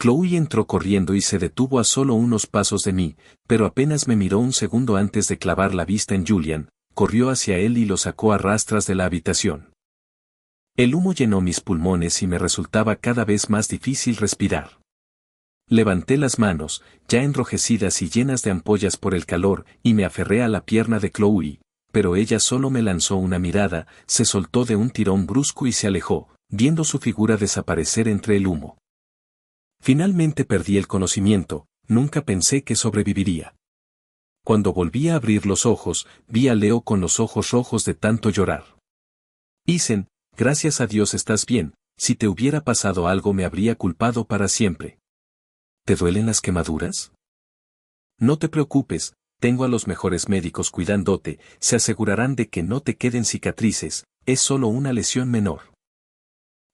Chloe entró corriendo y se detuvo a solo unos pasos de mí, pero apenas me miró un segundo antes de clavar la vista en Julian, corrió hacia él y lo sacó a rastras de la habitación. El humo llenó mis pulmones y me resultaba cada vez más difícil respirar. Levanté las manos, ya enrojecidas y llenas de ampollas por el calor, y me aferré a la pierna de Chloe, pero ella solo me lanzó una mirada, se soltó de un tirón brusco y se alejó, viendo su figura desaparecer entre el humo. Finalmente perdí el conocimiento, nunca pensé que sobreviviría. Cuando volví a abrir los ojos, vi a Leo con los ojos rojos de tanto llorar. Isen, gracias a Dios estás bien, si te hubiera pasado algo me habría culpado para siempre. ¿Te duelen las quemaduras? No te preocupes, tengo a los mejores médicos cuidándote, se asegurarán de que no te queden cicatrices, es solo una lesión menor.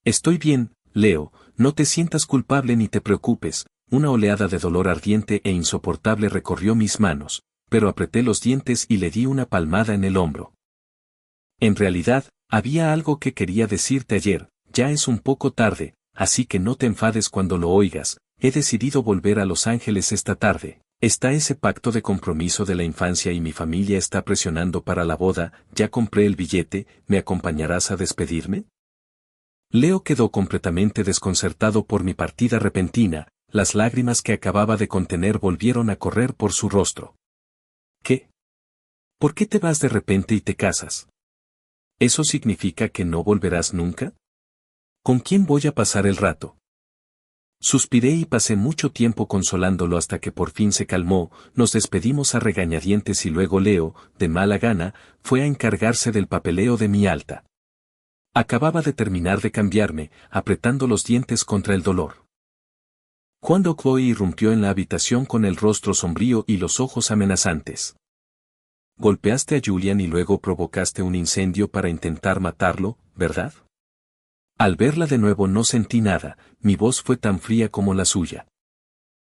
Estoy bien, Leo, no te sientas culpable ni te preocupes. Una oleada de dolor ardiente e insoportable recorrió mis manos, pero apreté los dientes y le di una palmada en el hombro. En realidad, había algo que quería decirte ayer, ya es un poco tarde, así que no te enfades cuando lo oigas, he decidido volver a Los Ángeles esta tarde. Está ese pacto de compromiso de la infancia y mi familia está presionando para la boda, ya compré el billete, ¿me acompañarás a despedirme? Leo quedó completamente desconcertado por mi partida repentina, las lágrimas que acababa de contener volvieron a correr por su rostro. ¿Qué? ¿Por qué te vas de repente y te casas? ¿Eso significa que no volverás nunca? ¿Con quién voy a pasar el rato? Suspiré y pasé mucho tiempo consolándolo hasta que por fin se calmó, nos despedimos a regañadientes y luego Leo, de mala gana, fue a encargarse del papeleo de mi alta. Acababa de terminar de cambiarme, apretando los dientes contra el dolor. Cuando Chloe irrumpió en la habitación con el rostro sombrío y los ojos amenazantes. Golpeaste a Julian y luego provocaste un incendio para intentar matarlo, ¿verdad? Al verla de nuevo no sentí nada, mi voz fue tan fría como la suya.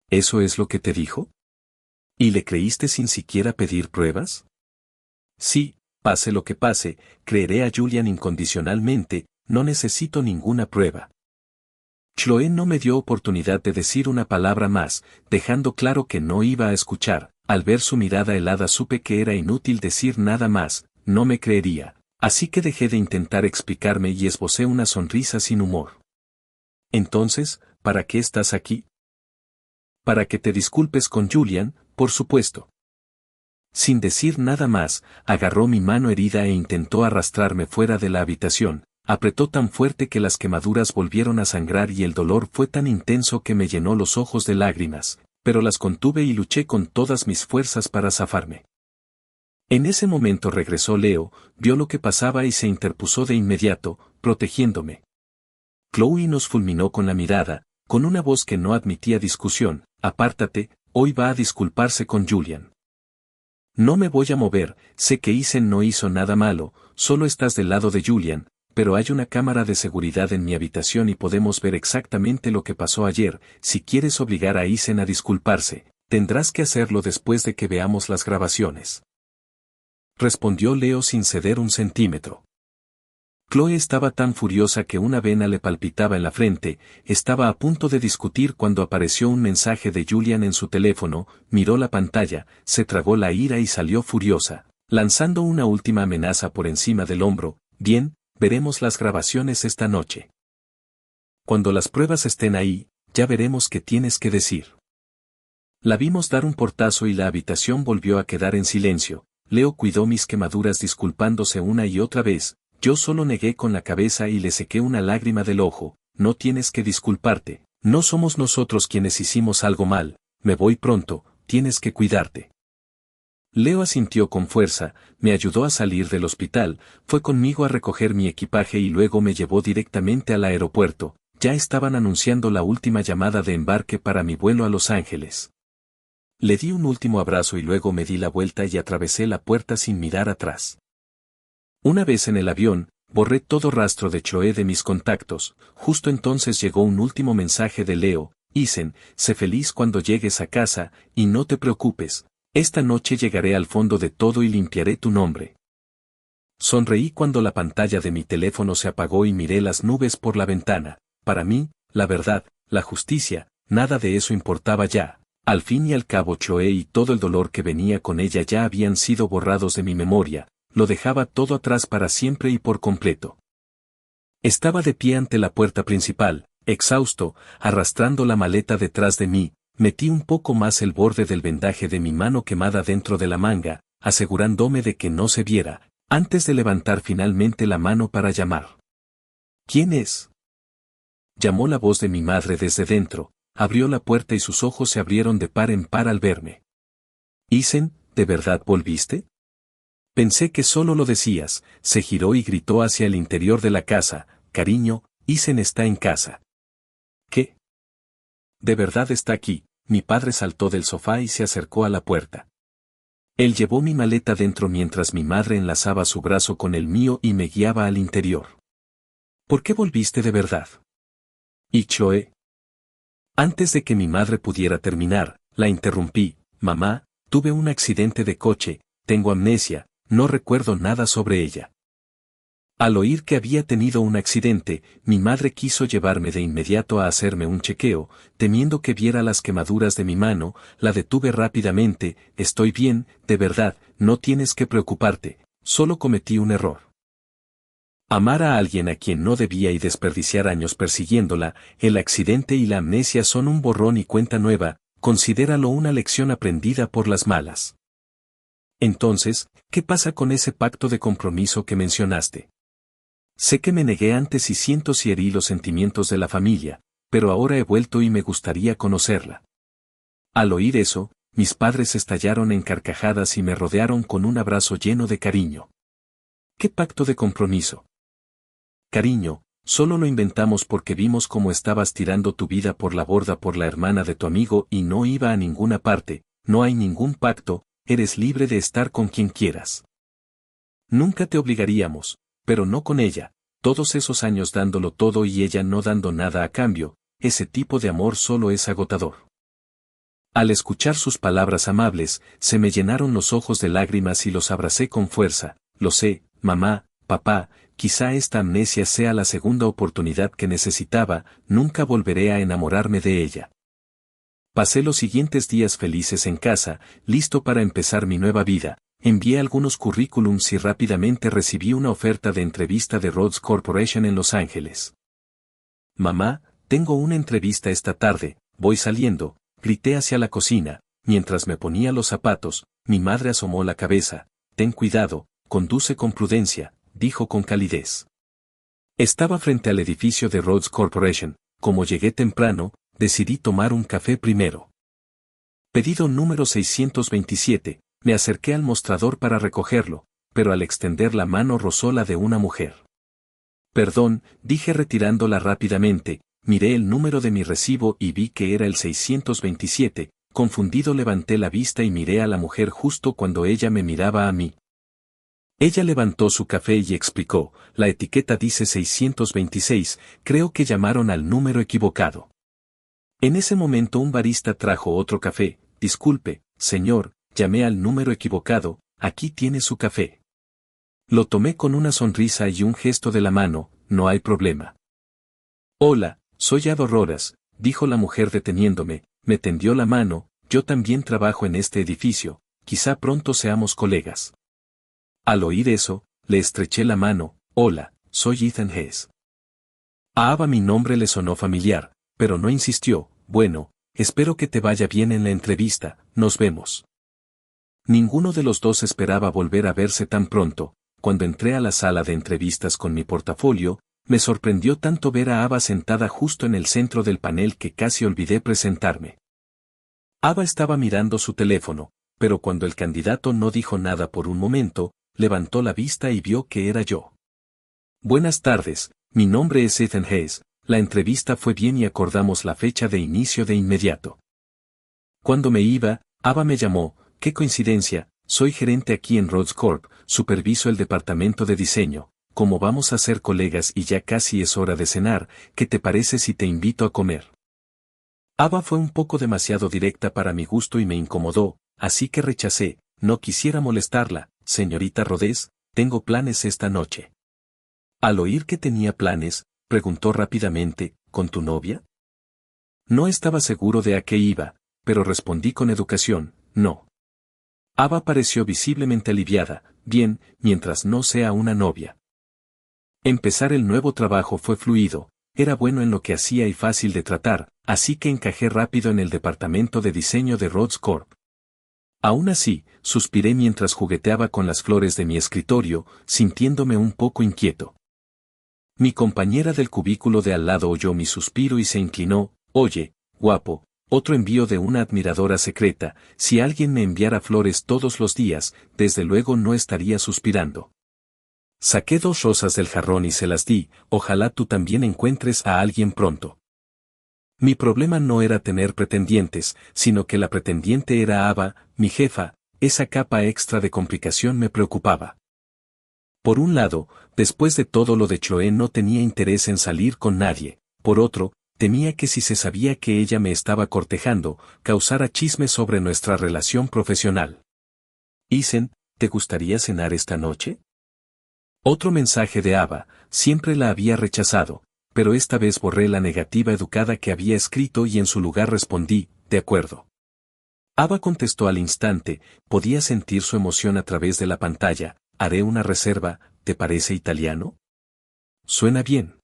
¿Eso es lo que te dijo? ¿Y le creíste sin siquiera pedir pruebas? Sí. Pase lo que pase, creeré a Julian incondicionalmente, no necesito ninguna prueba. Chloe no me dio oportunidad de decir una palabra más, dejando claro que no iba a escuchar. Al ver su mirada helada supe que era inútil decir nada más, no me creería, así que dejé de intentar explicarme y esbocé una sonrisa sin humor. Entonces, ¿para qué estás aquí? Para que te disculpes con Julian, por supuesto. Sin decir nada más, agarró mi mano herida e intentó arrastrarme fuera de la habitación, apretó tan fuerte que las quemaduras volvieron a sangrar y el dolor fue tan intenso que me llenó los ojos de lágrimas, pero las contuve y luché con todas mis fuerzas para zafarme. En ese momento regresó Leo, vio lo que pasaba y se interpuso de inmediato, protegiéndome. Chloe nos fulminó con la mirada, con una voz que no admitía discusión, apártate, hoy va a disculparse con Julian. No me voy a mover, sé que Isen no hizo nada malo, solo estás del lado de Julian, pero hay una cámara de seguridad en mi habitación y podemos ver exactamente lo que pasó ayer. Si quieres obligar a Isen a disculparse, tendrás que hacerlo después de que veamos las grabaciones. Respondió Leo sin ceder un centímetro. Chloe estaba tan furiosa que una vena le palpitaba en la frente, estaba a punto de discutir cuando apareció un mensaje de Julian en su teléfono, miró la pantalla, se tragó la ira y salió furiosa, lanzando una última amenaza por encima del hombro. Bien, veremos las grabaciones esta noche. Cuando las pruebas estén ahí, ya veremos qué tienes que decir. La vimos dar un portazo y la habitación volvió a quedar en silencio. Leo cuidó mis quemaduras disculpándose una y otra vez. Yo solo negué con la cabeza y le sequé una lágrima del ojo. No tienes que disculparte, no somos nosotros quienes hicimos algo mal, me voy pronto, tienes que cuidarte. Leo asintió con fuerza, me ayudó a salir del hospital, fue conmigo a recoger mi equipaje y luego me llevó directamente al aeropuerto. Ya estaban anunciando la última llamada de embarque para mi vuelo a Los Ángeles. Le di un último abrazo y luego me di la vuelta y atravesé la puerta sin mirar atrás. Una vez en el avión, borré todo rastro de Chloe de mis contactos. Justo entonces llegó un último mensaje de Leo: Isen, sé feliz cuando llegues a casa, y no te preocupes. Esta noche llegaré al fondo de todo y limpiaré tu nombre. Sonreí cuando la pantalla de mi teléfono se apagó y miré las nubes por la ventana. Para mí, la verdad, la justicia, nada de eso importaba ya. Al fin y al cabo Chloe y todo el dolor que venía con ella ya habían sido borrados de mi memoria, lo dejaba todo atrás para siempre y por completo. Estaba de pie ante la puerta principal, exhausto, arrastrando la maleta detrás de mí. Metí un poco más el borde del vendaje de mi mano quemada dentro de la manga, asegurándome de que no se viera, antes de levantar finalmente la mano para llamar. ¿Quién es? Llamó la voz de mi madre desde dentro, abrió la puerta y sus ojos se abrieron de par en par al verme. Isen, ¿de verdad volviste? Pensé que solo lo decías. Se giró y gritó hacia el interior de la casa: cariño, Isen está en casa. ¿Qué? ¿De verdad está aquí? Mi padre saltó del sofá y se acercó a la puerta. Él llevó mi maleta dentro mientras mi madre enlazaba su brazo con el mío y me guiaba al interior. ¿Por qué volviste de verdad? ¿Y Chloe? Antes de que mi madre pudiera terminar, la interrumpí: mamá, tuve un accidente de coche, tengo amnesia, no recuerdo nada sobre ella. Al oír que había tenido un accidente, mi madre quiso llevarme de inmediato a hacerme un chequeo, temiendo que viera las quemaduras de mi mano. La detuve rápidamente: estoy bien, de verdad, no tienes que preocuparte, solo cometí un error. Amar a alguien a quien no debía y desperdiciar años persiguiéndola, el accidente y la amnesia son un borrón y cuenta nueva, considéralo una lección aprendida por las malas. Entonces, ¿qué pasa con ese pacto de compromiso que mencionaste? Sé que me negué antes y siento si herí los sentimientos de la familia, pero ahora he vuelto y me gustaría conocerla. Al oír eso, mis padres estallaron en carcajadas y me rodearon con un abrazo lleno de cariño. ¿Qué pacto de compromiso? Cariño, solo lo inventamos porque vimos cómo estabas tirando tu vida por la borda por la hermana de tu amigo y no iba a ninguna parte. No hay ningún pacto, eres libre de estar con quien quieras. Nunca te obligaríamos, pero no con ella. Todos esos años dándolo todo y ella no dando nada a cambio, ese tipo de amor solo es agotador. Al escuchar sus palabras amables, se me llenaron los ojos de lágrimas y los abracé con fuerza. Lo sé, mamá, papá, quizá esta amnesia sea la segunda oportunidad que necesitaba, nunca volveré a enamorarme de ella. Pasé los siguientes días felices en casa, listo para empezar mi nueva vida. Envié algunos currículums y rápidamente recibí una oferta de entrevista de Rhodes Corporation en Los Ángeles. Mamá, tengo una entrevista esta tarde, voy saliendo, grité hacia la cocina. Mientras me ponía los zapatos, mi madre asomó la cabeza. Ten cuidado, conduce con prudencia, dijo con calidez. Estaba frente al edificio de Rhodes Corporation. Como llegué temprano, decidí tomar un café primero. Pedido número 627. Me acerqué al mostrador para recogerlo, pero al extender la mano rozó la de una mujer. Perdón, dije retirándola rápidamente. Miré el número de mi recibo y vi que era el 627. Confundido levanté la vista y miré a la mujer justo cuando ella me miraba a mí. Ella levantó su café y explicó: la etiqueta dice 626, creo que llamaron al número equivocado. En ese momento un barista trajo otro café. Disculpe, señor, llamé al número equivocado, aquí tiene su café. Lo tomé con una sonrisa y un gesto de la mano: no hay problema. Hola, soy Ado Roras, dijo la mujer deteniéndome, me tendió la mano. Yo también trabajo en este edificio, quizá pronto seamos colegas. Al oír eso, le estreché la mano. Hola, soy Ethan Hess. A Ava mi nombre le sonó familiar, pero no insistió. Bueno, espero que te vaya bien en la entrevista, nos vemos. Ninguno de los dos esperaba volver a verse tan pronto. Cuando entré a la sala de entrevistas con mi portafolio, me sorprendió tanto ver a Ava sentada justo en el centro del panel que casi olvidé presentarme. Ava estaba mirando su teléfono, pero cuando el candidato no dijo nada por un momento, levantó la vista y vio que era yo. Buenas tardes, mi nombre es Ethan Hayes, la entrevista fue bien y acordamos la fecha de inicio de inmediato. Cuando me iba, Ava me llamó, qué coincidencia, soy gerente aquí en Rhodes Corp, superviso el departamento de diseño, como vamos a ser colegas y ya casi es hora de cenar, ¿qué te parece si te invito a comer? Ava fue un poco demasiado directa para mi gusto y me incomodó, así que rechacé, no quisiera molestarla, señorita Rhodes, tengo planes esta noche. Al oír que tenía planes, preguntó rápidamente, ¿con tu novia? No estaba seguro de a qué iba, pero respondí con educación, no. Ava pareció visiblemente aliviada, bien, mientras no sea una novia. Empezar el nuevo trabajo fue fluido, era bueno en lo que hacía y fácil de tratar, así que encajé rápido en el departamento de diseño de Rhodes Corp. Aún así, suspiré mientras jugueteaba con las flores de mi escritorio, sintiéndome un poco inquieto. Mi compañera del cubículo de al lado oyó mi suspiro y se inclinó, oye, guapo, otro envío de una admiradora secreta, si alguien me enviara flores todos los días, desde luego no estaría suspirando. Saqué 2 rosas del jarrón y se las di, ojalá tú también encuentres a alguien pronto. Mi problema no era tener pretendientes, sino que la pretendiente era Ava, mi jefa, esa capa extra de complicación me preocupaba. Por un lado, después de todo lo de Chloe no tenía interés en salir con nadie, por otro, temía que si se sabía que ella me estaba cortejando, causara chismes sobre nuestra relación profesional. Isen, ¿te gustaría cenar esta noche? Otro mensaje de Ava, siempre la había rechazado, pero esta vez borré la negativa educada que había escrito y en su lugar respondí, de acuerdo. Ava contestó al instante, podía sentir su emoción a través de la pantalla, haré una reserva, ¿te parece italiano? Suena bien.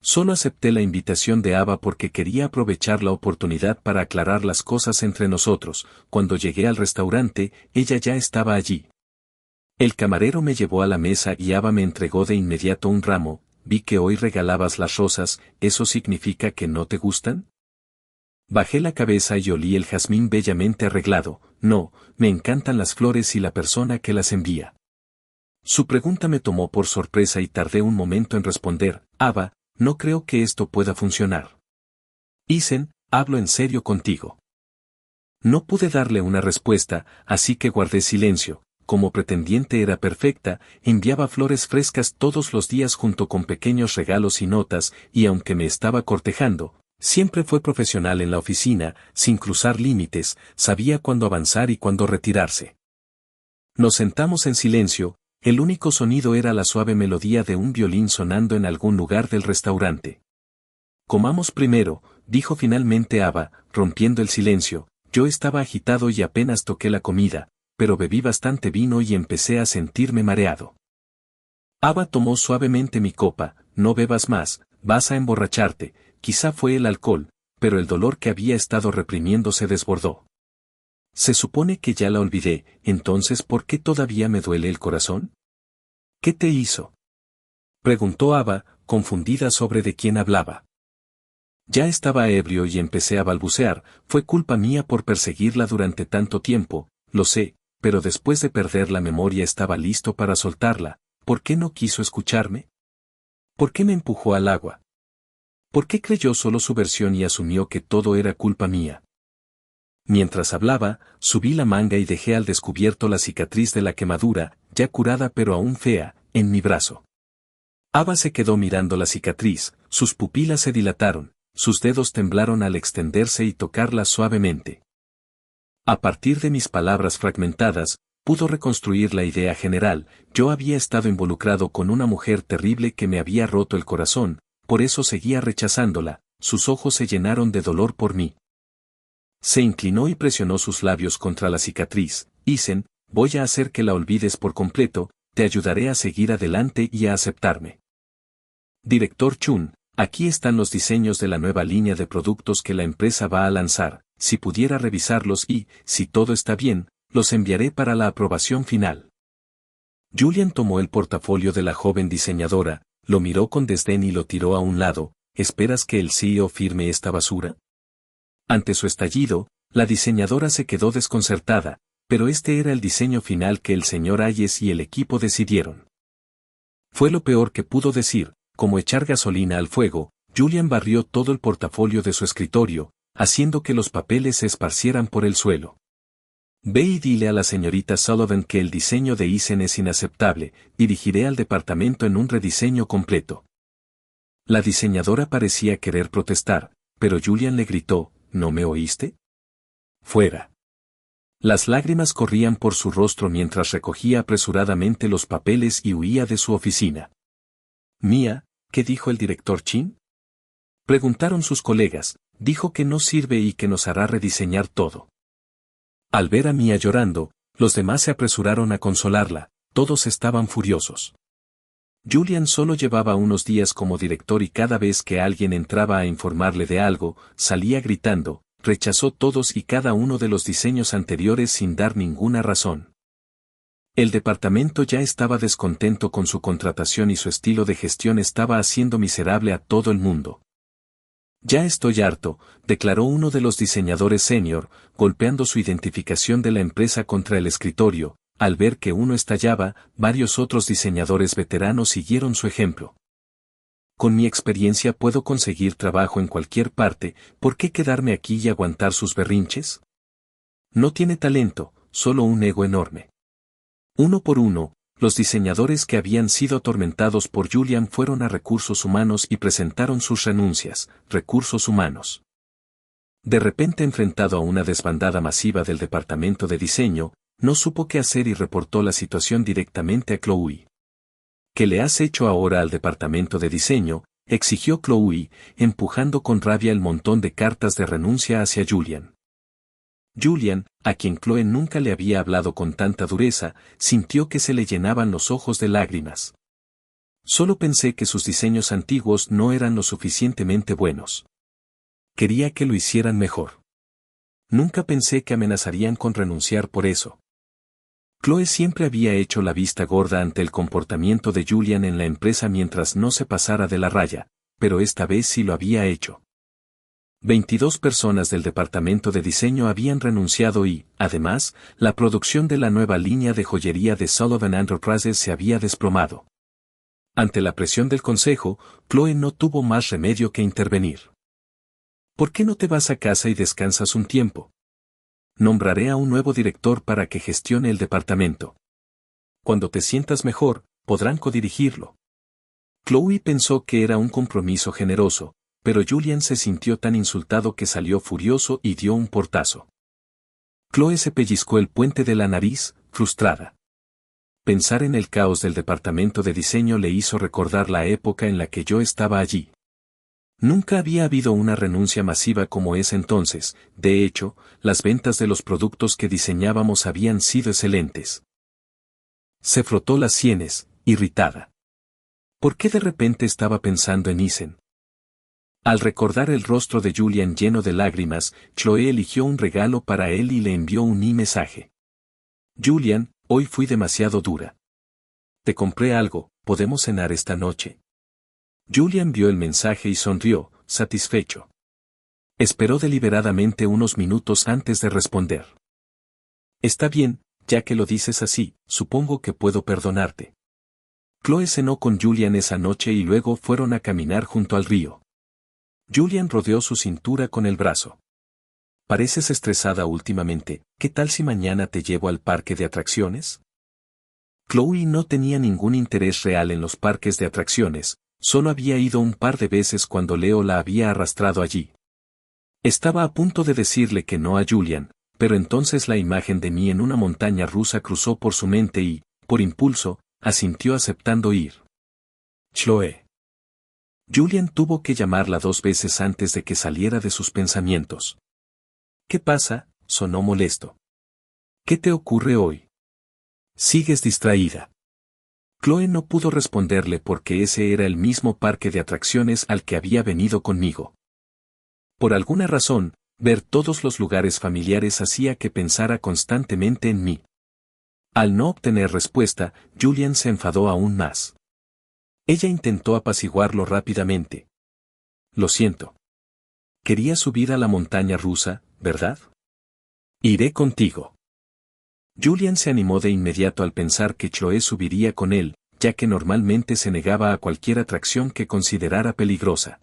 Solo acepté la invitación de Ava porque quería aprovechar la oportunidad para aclarar las cosas entre nosotros. Cuando llegué al restaurante, ella ya estaba allí. El camarero me llevó a la mesa y Ava me entregó de inmediato un ramo, vi que hoy regalabas las rosas, ¿eso significa que no te gustan? Bajé la cabeza y olí el jazmín bellamente arreglado, no, me encantan las flores y la persona que las envía. Su pregunta me tomó por sorpresa y tardé un momento en responder, Ava, no creo que esto pueda funcionar. Isen, hablo en serio contigo. No pude darle una respuesta, así que guardé silencio. Como pretendiente era perfecta, enviaba flores frescas todos los días junto con pequeños regalos y notas, y aunque me estaba cortejando, siempre fue profesional en la oficina, sin cruzar límites, sabía cuándo avanzar y cuándo retirarse. Nos sentamos en silencio, el único sonido era la suave melodía de un violín sonando en algún lugar del restaurante. Comamos primero, dijo finalmente Ava, rompiendo el silencio, yo estaba agitado y apenas toqué la comida, pero bebí bastante vino y empecé a sentirme mareado. Ava tomó suavemente mi copa, no bebas más, vas a emborracharte, quizá fue el alcohol, pero el dolor que había estado reprimiendo se desbordó. Se supone que ya la olvidé, entonces ¿por qué todavía me duele el corazón? ¿Qué te hizo? Preguntó Ava, confundida sobre de quién hablaba. Ya estaba ebrio y empecé a balbucear, fue culpa mía por perseguirla durante tanto tiempo, lo sé, pero después de perder la memoria estaba listo para soltarla, ¿por qué no quiso escucharme? ¿Por qué me empujó al agua? ¿Por qué creyó solo su versión y asumió que todo era culpa mía? Mientras hablaba, subí la manga y dejé al descubierto la cicatriz de la quemadura, ya curada pero aún fea, en mi brazo. Ava se quedó mirando la cicatriz, sus pupilas se dilataron, sus dedos temblaron al extenderse y tocarla suavemente. A partir de mis palabras fragmentadas, pudo reconstruir la idea general, yo había estado involucrado con una mujer terrible que me había roto el corazón, por eso seguía rechazándola, sus ojos se llenaron de dolor por mí. Se inclinó y presionó sus labios contra la cicatriz, Isen, voy a hacer que la olvides por completo, te ayudaré a seguir adelante y a aceptarme. Director Chun, aquí están los diseños de la nueva línea de productos que la empresa va a lanzar, si pudiera revisarlos y, si todo está bien, los enviaré para la aprobación final. Julian tomó el portafolio de la joven diseñadora, lo miró con desdén y lo tiró a un lado, ¿esperas que el CEO firme esta basura? Ante su estallido, la diseñadora se quedó desconcertada, pero este era el diseño final que el señor Hayes y el equipo decidieron. Fue lo peor que pudo decir, como echar gasolina al fuego. Julian barrió todo el portafolio de su escritorio, haciendo que los papeles se esparcieran por el suelo. Ve y dile a la señorita Sullivan que el diseño de Eisen es inaceptable, dirigiré al departamento en un rediseño completo. La diseñadora parecía querer protestar, pero Julian le gritó, ¿no me oíste? Fuera. Las lágrimas corrían por su rostro mientras recogía apresuradamente los papeles y huía de su oficina. Mía, ¿qué dijo el director Chin? Preguntaron sus colegas, dijo que no sirve y que nos hará rediseñar todo. Al ver a Mía llorando, los demás se apresuraron a consolarla, todos estaban furiosos. Julian solo llevaba unos días como director y cada vez que alguien entraba a informarle de algo, salía gritando, rechazó todos y cada uno de los diseños anteriores sin dar ninguna razón. El departamento ya estaba descontento con su contratación y su estilo de gestión estaba haciendo miserable a todo el mundo. Ya estoy harto, declaró uno de los diseñadores senior, golpeando su identificación de la empresa contra el escritorio. Al ver que uno estallaba, varios otros diseñadores veteranos siguieron su ejemplo. Con mi experiencia puedo conseguir trabajo en cualquier parte, ¿por qué quedarme aquí y aguantar sus berrinches? No tiene talento, solo un ego enorme. Uno por uno, los diseñadores que habían sido atormentados por Julian fueron a Recursos Humanos y presentaron sus renuncias. Recursos Humanos. De repente, enfrentado a una desbandada masiva del departamento de diseño, no supo qué hacer y reportó la situación directamente a Chloe. ¿Qué le has hecho ahora al departamento de diseño?, exigió Chloe, empujando con rabia el montón de cartas de renuncia hacia Julian. Julian, a quien Chloe nunca le había hablado con tanta dureza, sintió que se le llenaban los ojos de lágrimas. Solo pensé que sus diseños antiguos no eran lo suficientemente buenos. Quería que lo hicieran mejor. Nunca pensé que amenazarían con renunciar por eso. Chloe siempre había hecho la vista gorda ante el comportamiento de Julian en la empresa mientras no se pasara de la raya, pero esta vez sí lo había hecho. 22 personas del departamento de diseño habían renunciado y, además, la producción de la nueva línea de joyería de Sullivan Enterprises se había desplomado. Ante la presión del consejo, Chloe no tuvo más remedio que intervenir. ¿Por qué no te vas a casa y descansas un tiempo? Nombraré a un nuevo director para que gestione el departamento. Cuando te sientas mejor, podrán codirigirlo. Chloe pensó que era un compromiso generoso, pero Julian se sintió tan insultado que salió furioso y dio un portazo. Chloe se pellizcó el puente de la nariz, frustrada. Pensar en el caos del departamento de diseño le hizo recordar la época en la que yo estaba allí. Nunca había habido una renuncia masiva como ese entonces, de hecho, las ventas de los productos que diseñábamos habían sido excelentes. Se frotó las sienes, irritada. ¿Por qué de repente estaba pensando en Eisen? Al recordar el rostro de Julian lleno de lágrimas, Chloe eligió un regalo para él y le envió un mensaje. Julian, hoy fui demasiado dura. Te compré algo, ¿podemos cenar esta noche? Julian vio el mensaje y sonrió, satisfecho. Esperó deliberadamente unos minutos antes de responder. Está bien, ya que lo dices así, supongo que puedo perdonarte. Chloe cenó con Julian esa noche y luego fueron a caminar junto al río. Julian rodeó su cintura con el brazo. Pareces estresada últimamente, ¿qué tal si mañana te llevo al parque de atracciones? Chloe no tenía ningún interés real en los parques de atracciones, solo había ido un par de veces cuando Leo la había arrastrado allí. Estaba a punto de decirle que no a Julian, pero entonces la imagen de mí en una montaña rusa cruzó por su mente y, por impulso, asintió aceptando ir. Chloe. Julian tuvo que llamarla 2 veces antes de que saliera de sus pensamientos. ¿Qué pasa?, sonó molesto. ¿Qué te ocurre hoy? Sigues distraída. Chloe no pudo responderle porque ese era el mismo parque de atracciones al que había venido conmigo. Por alguna razón, ver todos los lugares familiares hacía que pensara constantemente en mí. Al no obtener respuesta, Julian se enfadó aún más. Ella intentó apaciguarlo rápidamente. Lo siento. Quería subir a la montaña rusa, ¿verdad? Iré contigo. Julian se animó de inmediato al pensar que Chloe subiría con él, ya que normalmente se negaba a cualquier atracción que considerara peligrosa.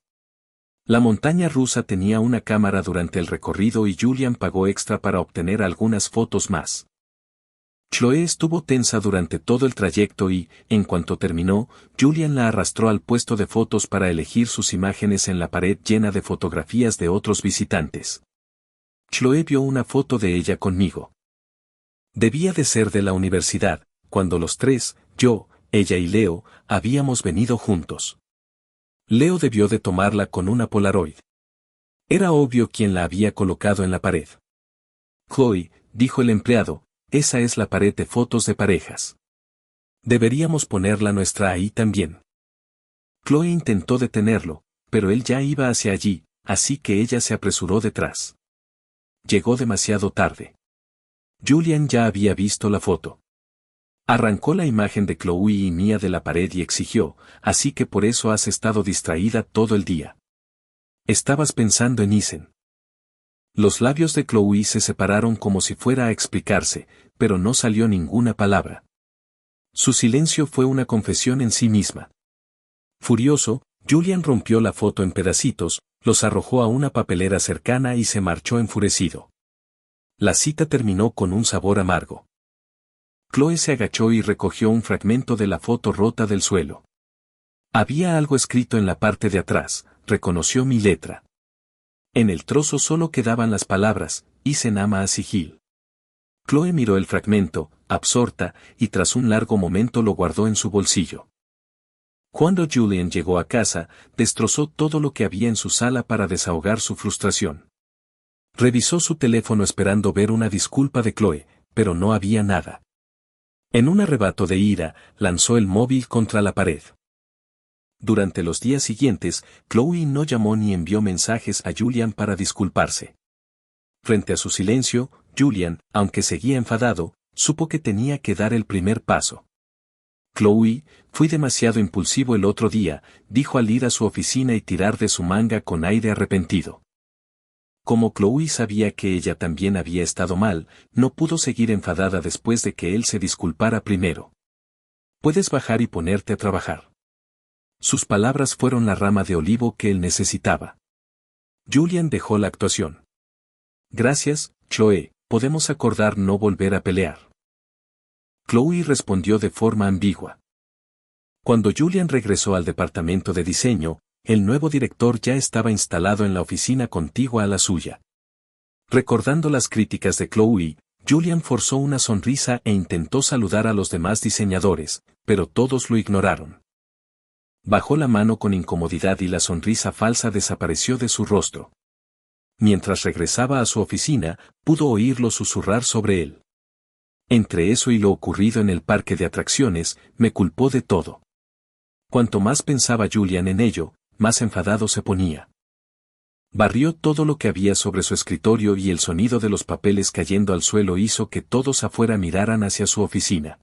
La montaña rusa tenía una cámara durante el recorrido y Julian pagó extra para obtener algunas fotos más. Chloe estuvo tensa durante todo el trayecto y, en cuanto terminó, Julian la arrastró al puesto de fotos para elegir sus imágenes en la pared llena de fotografías de otros visitantes. Chloe vio una foto de ella conmigo. Debía de ser de la universidad, cuando los tres, yo, ella y Leo, habíamos venido juntos. Leo debió de tomarla con una Polaroid. Era obvio quién la había colocado en la pared. Chloe, dijo el empleado, esa es la pared de fotos de parejas. Deberíamos ponerla nuestra ahí también. Chloe intentó detenerlo, pero él ya iba hacia allí, así que ella se apresuró detrás. Llegó demasiado tarde. Julian ya había visto la foto. Arrancó la imagen de Chloe y Mia de la pared y exigió, así que por eso has estado distraída todo el día. Estabas pensando en Isen. Los labios de Chloe se separaron como si fuera a explicarse, pero no salió ninguna palabra. Su silencio fue una confesión en sí misma. Furioso, Julian rompió la foto en pedacitos, los arrojó a una papelera cercana y se marchó enfurecido. La cita terminó con un sabor amargo. Chloe se agachó y recogió un fragmento de la foto rota del suelo. Había algo escrito en la parte de atrás, reconoció mi letra. En el trozo solo quedaban las palabras, Isen ama a Sigil. Chloe miró el fragmento, absorta, y tras un largo momento lo guardó en su bolsillo. Cuando Julian llegó a casa, destrozó todo lo que había en su sala para desahogar su frustración. Revisó su teléfono esperando ver una disculpa de Chloe, pero no había nada. En un arrebato de ira, lanzó el móvil contra la pared. Durante los días siguientes, Chloe no llamó ni envió mensajes a Julian para disculparse. Frente a su silencio, Julian, aunque seguía enfadado, supo que tenía que dar el primer paso. Chloe, fui demasiado impulsivo el otro día, dijo al ir a su oficina y tirar de su manga con aire arrepentido. Como Chloe sabía que ella también había estado mal, no pudo seguir enfadada después de que él se disculpara primero. Puedes bajar y ponerte a trabajar. Sus palabras fueron la rama de olivo que él necesitaba. Julian dejó la actuación. Gracias, Chloe, podemos acordar no volver a pelear. Chloe respondió de forma ambigua. Cuando Julian regresó al departamento de diseño, el nuevo director ya estaba instalado en la oficina contigua a la suya. Recordando las críticas de Chloe, Julian forzó una sonrisa e intentó saludar a los demás diseñadores, pero todos lo ignoraron. Bajó la mano con incomodidad y la sonrisa falsa desapareció de su rostro. Mientras regresaba a su oficina, pudo oírlo susurrar sobre él. Entre eso y lo ocurrido en el parque de atracciones, me culpó de todo. Cuanto más pensaba Julian en ello, más enfadado se ponía. Barrió todo lo que había sobre su escritorio y el sonido de los papeles cayendo al suelo hizo que todos afuera miraran hacia su oficina.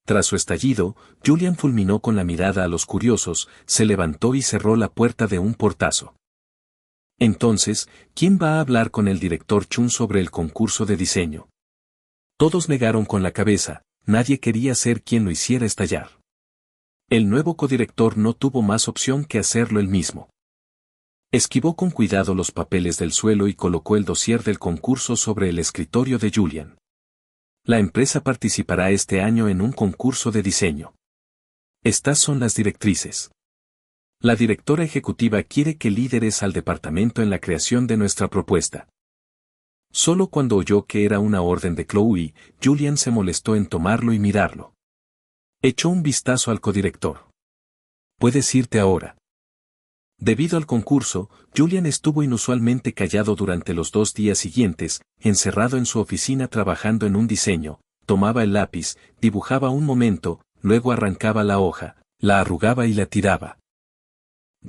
Tras su estallido, Julian fulminó con la mirada a los curiosos, se levantó y cerró la puerta de un portazo. Entonces, ¿quién va a hablar con el director Chun sobre el concurso de diseño? Todos negaron con la cabeza, nadie quería ser quien lo hiciera estallar. El nuevo codirector no tuvo más opción que hacerlo él mismo. Esquivó con cuidado los papeles del suelo y colocó el dossier del concurso sobre el escritorio de Julian. La empresa participará este año en un concurso de diseño. Estas son las directrices. La directora ejecutiva quiere que lideres al departamento en la creación de nuestra propuesta. Solo cuando oyó que era una orden de Chloe, Julian se molestó en tomarlo y mirarlo. Echó un vistazo al codirector. Puedes irte ahora. Debido al concurso, Julian estuvo inusualmente callado durante los 2 días siguientes, encerrado en su oficina trabajando en un diseño, tomaba el lápiz, dibujaba un momento, luego arrancaba la hoja, la arrugaba y la tiraba.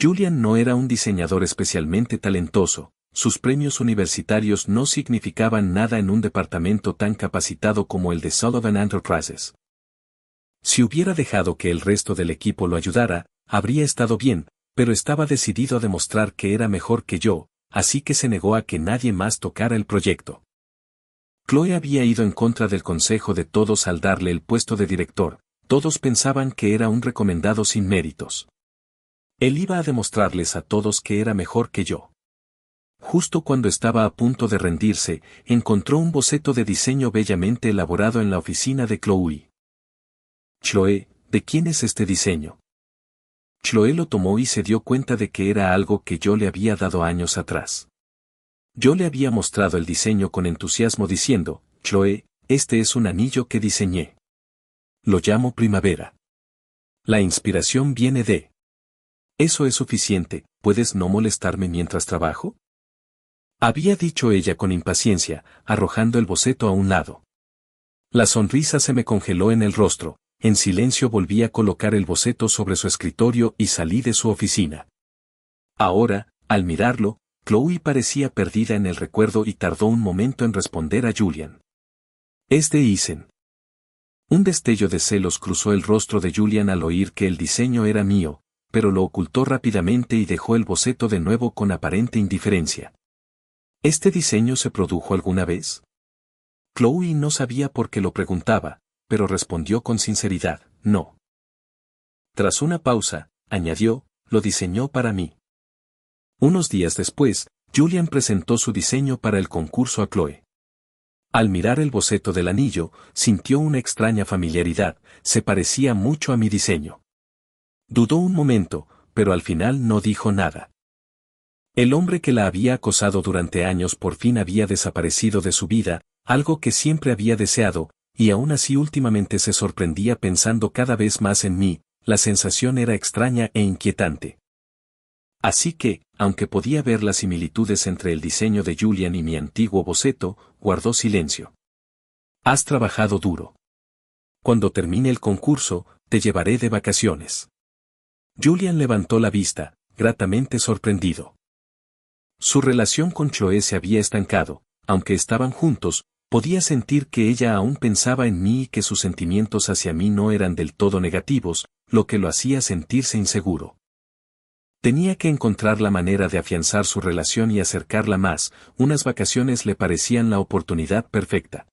Julian no era un diseñador especialmente talentoso, sus premios universitarios no significaban nada en un departamento tan capacitado como el de Sullivan Enterprises. Si hubiera dejado que el resto del equipo lo ayudara, habría estado bien, pero estaba decidido a demostrar que era mejor que yo, así que se negó a que nadie más tocara el proyecto. Chloe había ido en contra del consejo de todos al darle el puesto de director. Todos pensaban que era un recomendado sin méritos. Él iba a demostrarles a todos que era mejor que yo. Justo cuando estaba a punto de rendirse, encontró un boceto de diseño bellamente elaborado en la oficina de Chloe. Chloe, ¿de quién es este diseño? Chloe lo tomó y se dio cuenta de que era algo que yo le había dado años atrás. Yo le había mostrado el diseño con entusiasmo diciendo, Chloe, este es un anillo que diseñé. Lo llamo Primavera. La inspiración viene de... Eso es suficiente, ¿puedes no molestarme mientras trabajo? Había dicho ella con impaciencia, arrojando el boceto a un lado. La sonrisa se me congeló en el rostro, en silencio volví a colocar el boceto sobre su escritorio y salí de su oficina. Ahora, al mirarlo, Chloe parecía perdida en el recuerdo y tardó un momento en responder a Julian. Es de Isen. Un destello de celos cruzó el rostro de Julian al oír que el diseño era mío, pero lo ocultó rápidamente y dejó el boceto de nuevo con aparente indiferencia. ¿Este diseño se produjo alguna vez? Chloe no sabía por qué lo preguntaba, pero respondió con sinceridad, no. Tras una pausa, añadió, lo diseñó para mí. Unos días después, Julian presentó su diseño para el concurso a Chloe. Al mirar el boceto del anillo, sintió una extraña familiaridad, se parecía mucho a mi diseño. Dudó un momento, pero al final no dijo nada. El hombre que la había acosado durante años por fin había desaparecido de su vida, algo que siempre había deseado, y aún así últimamente se sorprendía pensando cada vez más en mí, la sensación era extraña e inquietante. Así que, aunque podía ver las similitudes entre el diseño de Julian y mi antiguo boceto, guardó silencio. Has trabajado duro. Cuando termine el concurso, te llevaré de vacaciones. Julian levantó la vista, gratamente sorprendido. Su relación con Chloe se había estancado, aunque estaban juntos, podía sentir que ella aún pensaba en mí y que sus sentimientos hacia mí no eran del todo negativos, lo que lo hacía sentirse inseguro. Tenía que encontrar la manera de afianzar su relación y acercarla más, unas vacaciones le parecían la oportunidad perfecta.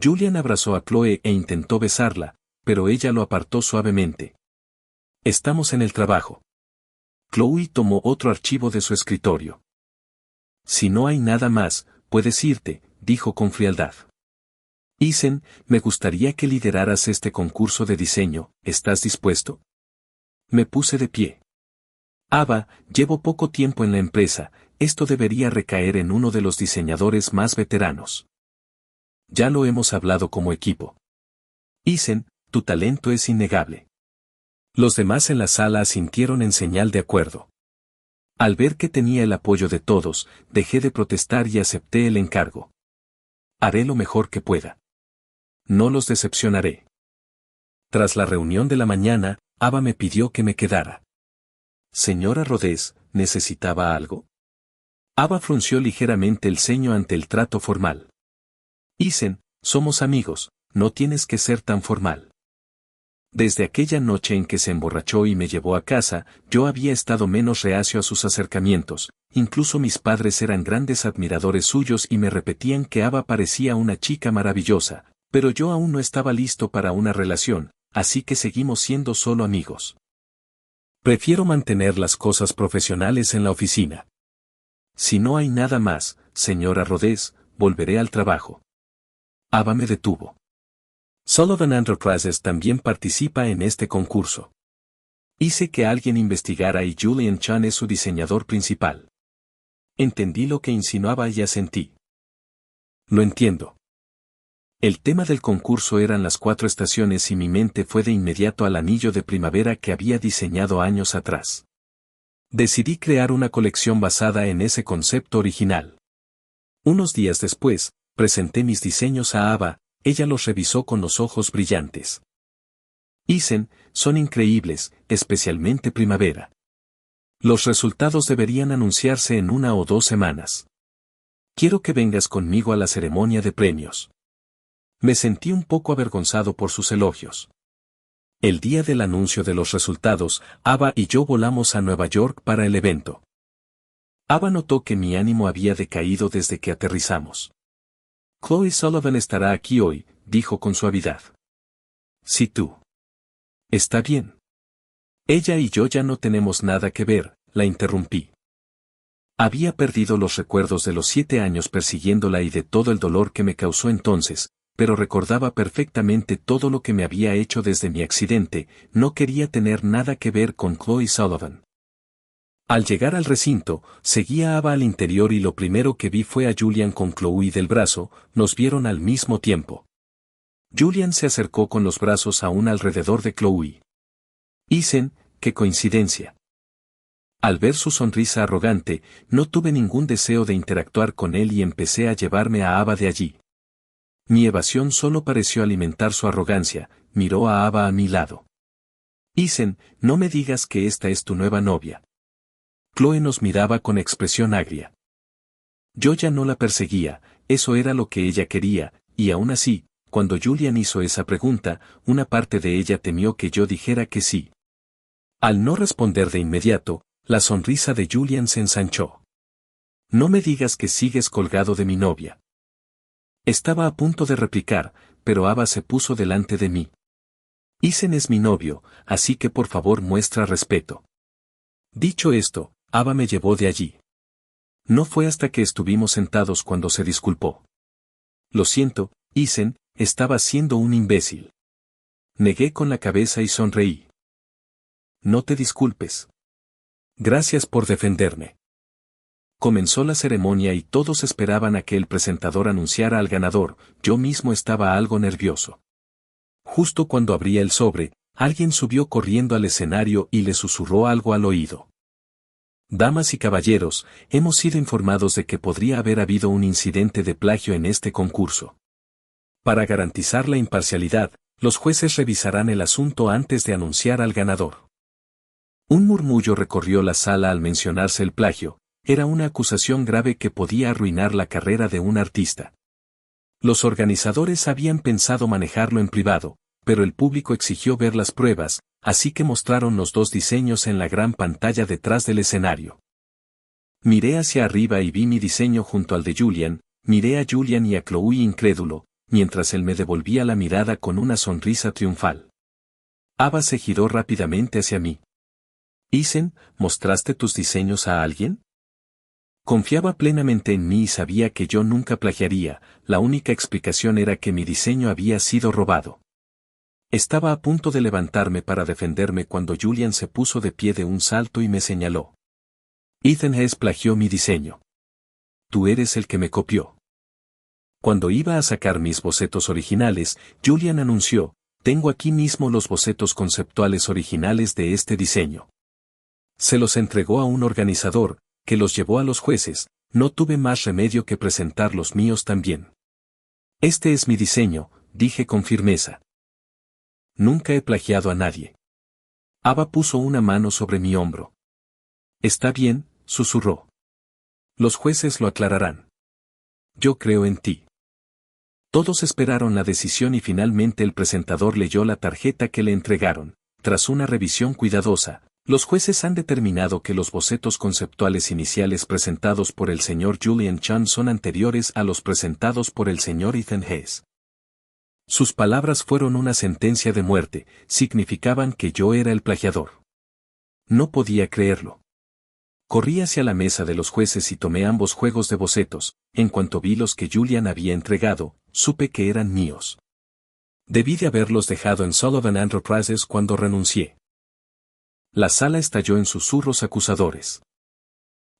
Julian abrazó a Chloe e intentó besarla, pero ella lo apartó suavemente. Estamos en el trabajo. Chloe tomó otro archivo de su escritorio. Si no hay nada más, puedes irte, dijo con frialdad. Isen, me gustaría que lideraras este concurso de diseño, ¿estás dispuesto? Me puse de pie. Ava, llevo poco tiempo en la empresa, esto debería recaer en uno de los diseñadores más veteranos. Ya lo hemos hablado como equipo. Isen, tu talento es innegable. Los demás en la sala asintieron en señal de acuerdo. Al ver que tenía el apoyo de todos, dejé de protestar y acepté el encargo. Haré lo mejor que pueda. No los decepcionaré. Tras la reunión de la mañana, Ava me pidió que me quedara. Señora Rodés, ¿necesitaba algo? Ava frunció ligeramente el ceño ante el trato formal. Isen, somos amigos, no tienes que ser tan formal. Desde aquella noche en que se emborrachó y me llevó a casa, yo había estado menos reacio a sus acercamientos, incluso mis padres eran grandes admiradores suyos y me repetían que Ava parecía una chica maravillosa, pero yo aún no estaba listo para una relación, así que seguimos siendo solo amigos. Prefiero mantener las cosas profesionales en la oficina. Si no hay nada más, señora Rodés, volveré al trabajo. Ava me detuvo. Sullivan Enterprises también participa en este concurso. Hice que alguien investigara y Julian Chan es su diseñador principal. Entendí lo que insinuaba y asentí. Lo entiendo. El tema del concurso eran las 4 estaciones y mi mente fue de inmediato al anillo de primavera que había diseñado años atrás. Decidí crear una colección basada en ese concepto original. Unos días después, presenté mis diseños a Ava. Ella los revisó con los ojos brillantes. Isen, son increíbles, especialmente primavera. Los resultados deberían anunciarse en 1 o 2 semanas. Quiero que vengas conmigo a la ceremonia de premios. Me sentí un poco avergonzado por sus elogios. El día del anuncio de los resultados, Ava y yo volamos a Nueva York para el evento. Ava notó que mi ánimo había decaído desde que aterrizamos. Chloe Sullivan estará aquí hoy, dijo con suavidad. Sí, tú. Está bien. Ella y yo ya no tenemos nada que ver, la interrumpí. Había perdido los recuerdos de los 7 años persiguiéndola y de todo el dolor que me causó entonces, pero recordaba perfectamente todo lo que me había hecho desde mi accidente. No quería tener nada que ver con Chloe Sullivan. Al llegar al recinto, seguía a Ava al interior y lo primero que vi fue a Julian con Chloe del brazo. Nos vieron al mismo tiempo. Julian se acercó con los brazos aún alrededor de Chloe. Isen, qué coincidencia. Al ver su sonrisa arrogante, no tuve ningún deseo de interactuar con él y empecé a llevarme a Ava de allí. Mi evasión solo pareció alimentar su arrogancia. Miró a Ava a mi lado. Isen, no me digas que esta es tu nueva novia. Chloe nos miraba con expresión agria. Yo ya no la perseguía, eso era lo que ella quería, y aún así, cuando Julian hizo esa pregunta, una parte de ella temió que yo dijera que sí. Al no responder de inmediato, la sonrisa de Julian se ensanchó. No me digas que sigues colgado de mi novia. Estaba a punto de replicar, pero Ava se puso delante de mí. Isen es mi novio, así que por favor muestra respeto. Dicho esto, Ava me llevó de allí. No fue hasta que estuvimos sentados cuando se disculpó. Lo siento, Isen, estaba siendo un imbécil. Negué con la cabeza y sonreí. No te disculpes. Gracias por defenderme. Comenzó la ceremonia y todos esperaban a que el presentador anunciara al ganador. Yo mismo estaba algo nervioso. Justo cuando abría el sobre, alguien subió corriendo al escenario y le susurró algo al oído. Damas y caballeros, hemos sido informados de que podría haber habido un incidente de plagio en este concurso. Para garantizar la imparcialidad, los jueces revisarán el asunto antes de anunciar al ganador. Un murmullo recorrió la sala al mencionarse el plagio. Era una acusación grave que podía arruinar la carrera de un artista. Los organizadores habían pensado manejarlo en privado, pero el público exigió ver las pruebas, así que mostraron los 2 diseños en la gran pantalla detrás del escenario. Miré hacia arriba y vi mi diseño junto al de Julian. Miré a Julian y a Chloe incrédulo, mientras él me devolvía la mirada con una sonrisa triunfal. Ava se giró rápidamente hacia mí. Isen, ¿mostraste tus diseños a alguien? Confiaba plenamente en mí y sabía que yo nunca plagiaría. La única explicación era que mi diseño había sido robado. Estaba a punto de levantarme para defenderme cuando Julian se puso de pie de un salto y me señaló. Ethan Hess plagió mi diseño. Tú eres el que me copió. Cuando iba a sacar mis bocetos originales, Julian anunció, tengo aquí mismo los bocetos conceptuales originales de este diseño. Se los entregó a un organizador, que los llevó a los jueces. No tuve más remedio que presentar los míos también. Este es mi diseño, dije con firmeza. Nunca he plagiado a nadie. Ava puso una mano sobre mi hombro. Está bien, susurró. Los jueces lo aclararán. Yo creo en ti. Todos esperaron la decisión y finalmente el presentador leyó la tarjeta que le entregaron. Tras una revisión cuidadosa, los jueces han determinado que los bocetos conceptuales iniciales presentados por el señor Julian Chan son anteriores a los presentados por el señor Ethan Hess. Sus palabras fueron una sentencia de muerte, significaban que yo era el plagiador. No podía creerlo. Corrí hacia la mesa de los jueces y tomé ambos juegos de bocetos. En cuanto vi los que Julian había entregado, supe que eran míos. Debí de haberlos dejado en Sullivan Enterprises cuando renuncié. La sala estalló en susurros acusadores.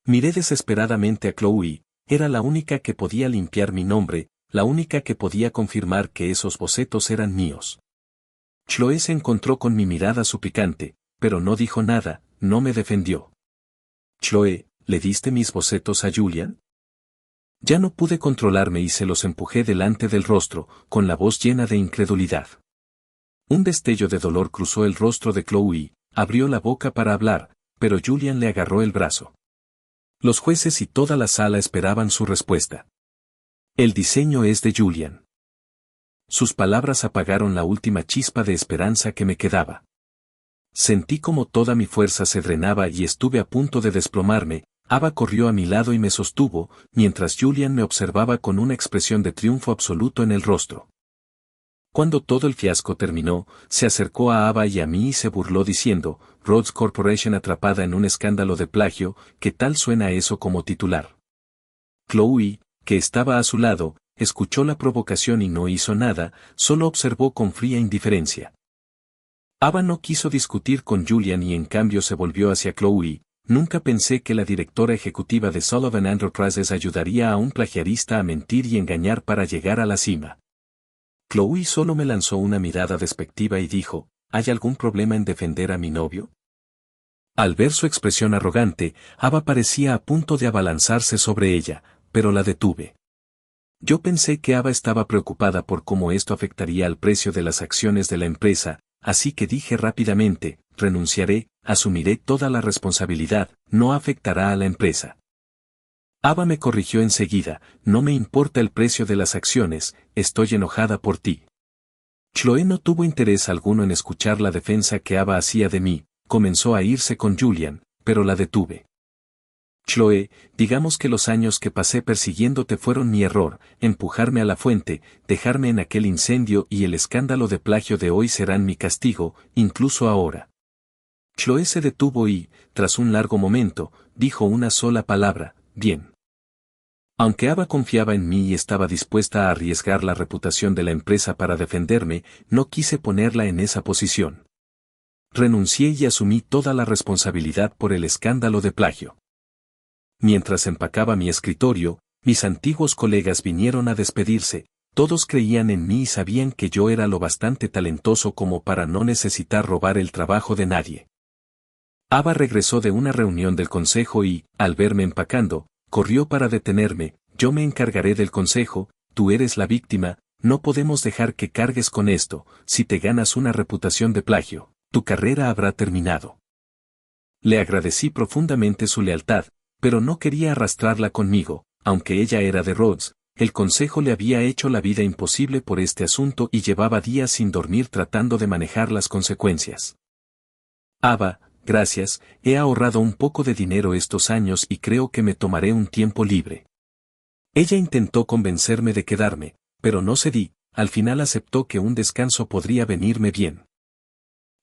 Miré desesperadamente a Chloe. Era la única que podía limpiar mi nombre, la única que podía confirmar que esos bocetos eran míos. Chloe se encontró con mi mirada suplicante, pero no dijo nada, no me defendió. Chloe, ¿le diste mis bocetos a Julian? Ya no pude controlarme y se los empujé delante del rostro, con la voz llena de incredulidad. Un destello de dolor cruzó el rostro de Chloe, abrió la boca para hablar, pero Julian le agarró el brazo. Los jueces y toda la sala esperaban su respuesta. El diseño es de Julian. Sus palabras apagaron la última chispa de esperanza que me quedaba. Sentí como toda mi fuerza se drenaba y estuve a punto de desplomarme. Ava corrió a mi lado y me sostuvo, mientras Julian me observaba con una expresión de triunfo absoluto en el rostro. Cuando todo el fiasco terminó, se acercó a Ava y a mí y se burló diciendo, Rhodes Corporation atrapada en un escándalo de plagio, ¿qué tal suena eso como titular? Chloe, que estaba a su lado, escuchó la provocación y no hizo nada, solo observó con fría indiferencia. Ava no quiso discutir con Julian y en cambio se volvió hacia Chloe. Nunca pensé que la directora ejecutiva de Sullivan Enterprises ayudaría a un plagiarista a mentir y engañar para llegar a la cima. Chloe solo me lanzó una mirada despectiva y dijo, ¿hay algún problema en defender a mi novio? Al ver su expresión arrogante, Ava parecía a punto de abalanzarse sobre ella, pero la detuve. Yo pensé que Ava estaba preocupada por cómo esto afectaría al precio de las acciones de la empresa, así que dije rápidamente, renunciaré, asumiré toda la responsabilidad, no afectará a la empresa. Ava me corrigió enseguida, no me importa el precio de las acciones, estoy enojada por ti. Chloe no tuvo interés alguno en escuchar la defensa que Ava hacía de mí, comenzó a irse con Julian, pero la detuve. Chloe, digamos que los años que pasé persiguiéndote fueron mi error, empujarme a la fuente, dejarme en aquel incendio y el escándalo de plagio de hoy serán mi castigo, incluso ahora. Chloe se detuvo y, tras un largo momento, dijo una sola palabra, bien. Aunque Ava confiaba en mí y estaba dispuesta a arriesgar la reputación de la empresa para defenderme, no quise ponerla en esa posición. Renuncié y asumí toda la responsabilidad por el escándalo de plagio. Mientras empacaba mi escritorio, mis antiguos colegas vinieron a despedirse, todos creían en mí y sabían que yo era lo bastante talentoso como para no necesitar robar el trabajo de nadie. Ava regresó de una reunión del consejo y, al verme empacando, corrió para detenerme, yo me encargaré del consejo, tú eres la víctima, no podemos dejar que cargues con esto, si te ganas una reputación de plagio, tu carrera habrá terminado. Le agradecí profundamente su lealtad, pero no quería arrastrarla conmigo, aunque ella era de Rhodes, el consejo le había hecho la vida imposible por este asunto y llevaba días sin dormir tratando de manejar las consecuencias. Ava, gracias, he ahorrado un poco de dinero estos años y creo que me tomaré un tiempo libre. Ella intentó convencerme de quedarme, pero no cedí, al final aceptó que un descanso podría venirme bien.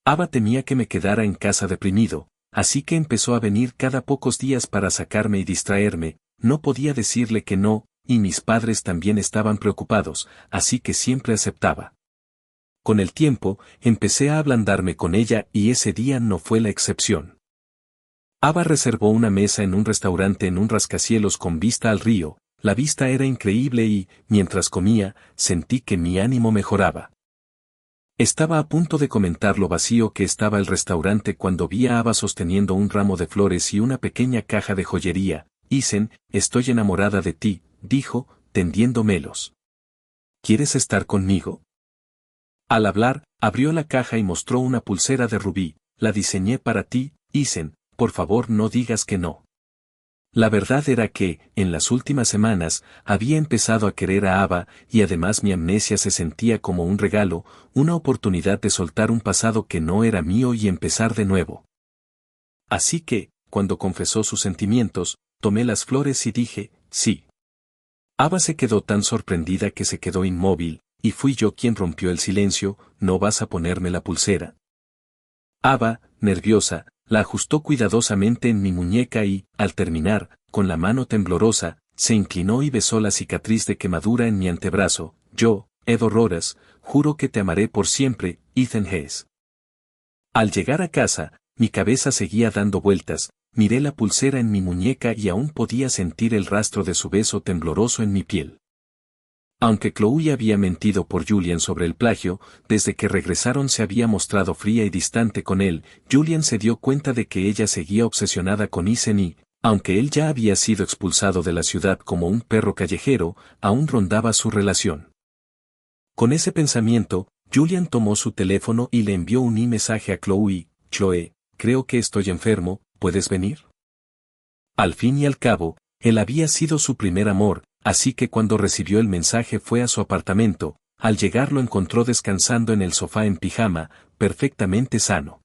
Ava temía que me quedara en casa deprimido, así que empezó a venir cada pocos días para sacarme y distraerme, no podía decirle que no, y mis padres también estaban preocupados, así que siempre aceptaba. Con el tiempo, empecé a ablandarme con ella y ese día no fue la excepción. Ava reservó una mesa en un restaurante en un rascacielos con vista al río, la vista era increíble y, mientras comía, sentí que mi ánimo mejoraba. Estaba a punto de comentar lo vacío que estaba el restaurante cuando vi a Ava sosteniendo un ramo de flores y una pequeña caja de joyería. Isen, estoy enamorada de ti, dijo, tendiendo melos. ¿Quieres estar conmigo? Al hablar, abrió la caja y mostró una pulsera de rubí, la diseñé para ti, Isen, por favor no digas que no. La verdad era que, en las últimas semanas, había empezado a querer a Ava y además mi amnesia se sentía como un regalo, una oportunidad de soltar un pasado que no era mío y empezar de nuevo. Así que, cuando confesó sus sentimientos, tomé las flores y dije, sí. Ava se quedó tan sorprendida que se quedó inmóvil, y fui yo quien rompió el silencio, ¿no vas a ponerme la pulsera? Ava, nerviosa, la ajustó cuidadosamente en mi muñeca y, al terminar, con la mano temblorosa, se inclinó y besó la cicatriz de quemadura en mi antebrazo. Yo, Ed Horroras, juro que te amaré por siempre, Ethan Hesse. Al llegar a casa, mi cabeza seguía dando vueltas, miré la pulsera en mi muñeca y aún podía sentir el rastro de su beso tembloroso en mi piel. Aunque Chloe había mentido por Julian sobre el plagio, desde que regresaron se había mostrado fría y distante con él, Julian se dio cuenta de que ella seguía obsesionada con Isen y, aunque él ya había sido expulsado de la ciudad como un perro callejero, aún rondaba su relación. Con ese pensamiento, Julian tomó su teléfono y le envió un mensaje a Chloe, Chloe, creo que estoy enfermo, ¿puedes venir? Al fin y al cabo, él había sido su primer amor, así que cuando recibió el mensaje fue a su apartamento, al llegar lo encontró descansando en el sofá en pijama, perfectamente sano.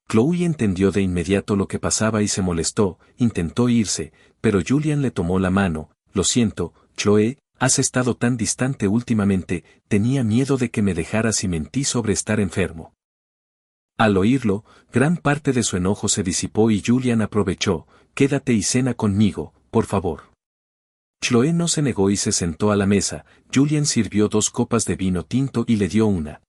Chloe entendió de inmediato lo que pasaba y se molestó, intentó irse, pero Julian le tomó la mano. Lo siento, Chloe, has estado tan distante últimamente, tenía miedo de que me dejaras y mentí sobre estar enfermo. Al oírlo, gran parte de su enojo se disipó y Julian aprovechó, quédate y cena conmigo, por favor. Chloe no se negó y se sentó a la mesa. Julian sirvió 2 copas de vino tinto y le dio una.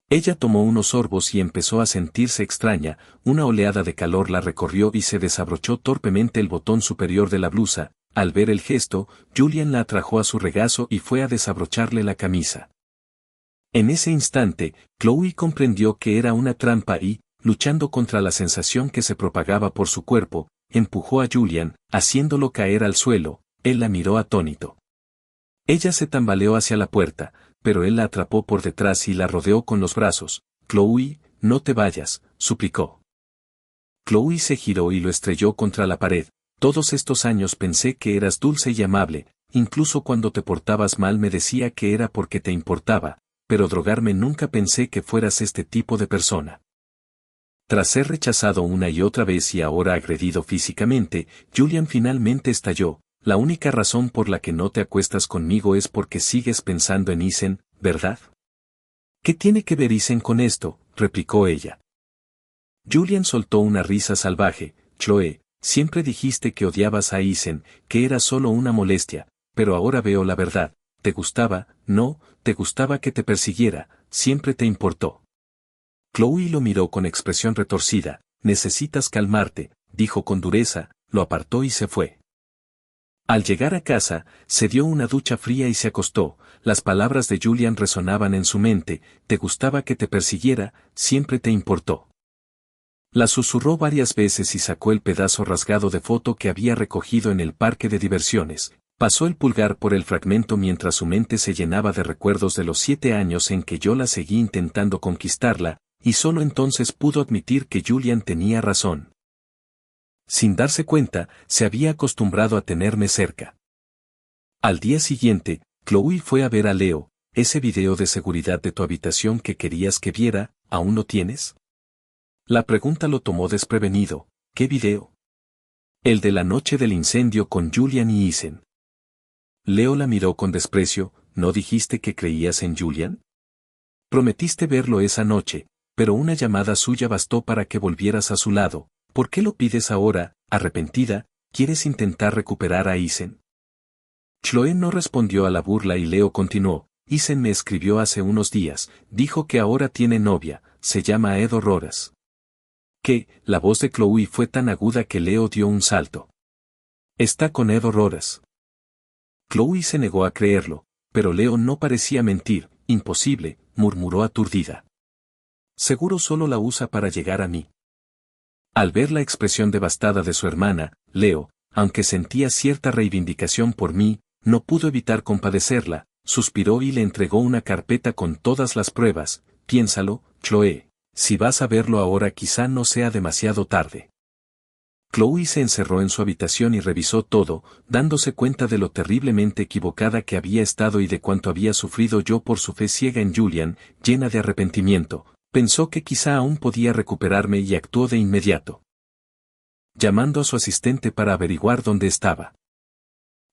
Ella tomó unos sorbos y empezó a sentirse extraña, una oleada de calor la recorrió y se desabrochó torpemente el botón superior de la blusa. Al ver el gesto, Julian la atrajo a su regazo y fue a desabrocharle la camisa. En ese instante, Chloe comprendió que era una trampa y, luchando contra la sensación que se propagaba por su cuerpo, empujó a Julian, haciéndolo caer al suelo. Él la miró atónito. Ella se tambaleó hacia la puerta, pero él la atrapó por detrás y la rodeó con los brazos. Chloe, no te vayas, suplicó. Chloe se giró y lo estrelló contra la pared. Todos estos años pensé que eras dulce y amable, incluso cuando te portabas mal me decía que era porque te importaba, pero drogarme nunca pensé que fueras este tipo de persona. Tras ser rechazado una y otra vez y ahora agredido físicamente, Julian finalmente estalló. La única razón por la que no te acuestas conmigo es porque sigues pensando en Isen, ¿verdad? ¿Qué tiene que ver Isen con esto?, replicó ella. Julian soltó una risa salvaje. Chloe, siempre dijiste que odiabas a Isen, que era solo una molestia, pero ahora veo la verdad. ¿Te gustaba? No, te gustaba que te persiguiera, siempre te importó. Chloe lo miró con expresión retorcida. Necesitas calmarte, dijo con dureza, lo apartó y se fue. Al llegar a casa, se dio una ducha fría y se acostó. Las palabras de Julian resonaban en su mente. Te gustaba que te persiguiera, siempre te importó. La susurró varias veces y sacó el pedazo rasgado de foto que había recogido en el parque de diversiones. Pasó el pulgar por el fragmento mientras su mente se llenaba de recuerdos de los 7 años en que yo la seguí intentando conquistarla, y solo entonces pudo admitir que Julian tenía razón. Sin darse cuenta, se había acostumbrado a tenerme cerca. Al día siguiente, Chloe fue a ver a Leo. Ese video de seguridad de tu habitación que querías que viera, ¿aún lo tienes? La pregunta lo tomó desprevenido. ¿Qué video? El de la noche del incendio con Julian y Isen. Leo la miró con desprecio. ¿No dijiste que creías en Julian? Prometiste verlo esa noche, pero una llamada suya bastó para que volvieras a su lado. ¿Por qué lo pides ahora, arrepentida? ¿Quieres intentar recuperar a Isen? Chloe no respondió a la burla y Leo continuó. Isen me escribió hace unos días, dijo que ahora tiene novia, se llama Ed Roras. ¿Qué? La voz de Chloe fue tan aguda que Leo dio un salto. Está con Ed Roras. Chloe se negó a creerlo, pero Leo no parecía mentir. Imposible, murmuró aturdida. Seguro solo la usa para llegar a mí. Al ver la expresión devastada de su hermana, Leo, aunque sentía cierta reivindicación por mí, no pudo evitar compadecerla, suspiró y le entregó una carpeta con todas las pruebas. Piénsalo, Chloe, si vas a verlo ahora quizá no sea demasiado tarde. Chloe se encerró en su habitación y revisó todo, dándose cuenta de lo terriblemente equivocada que había estado y de cuánto había sufrido yo por su fe ciega en Julian, llena de arrepentimiento. Pensó que quizá aún podía recuperarme y actuó de inmediato, llamando a su asistente para averiguar dónde estaba.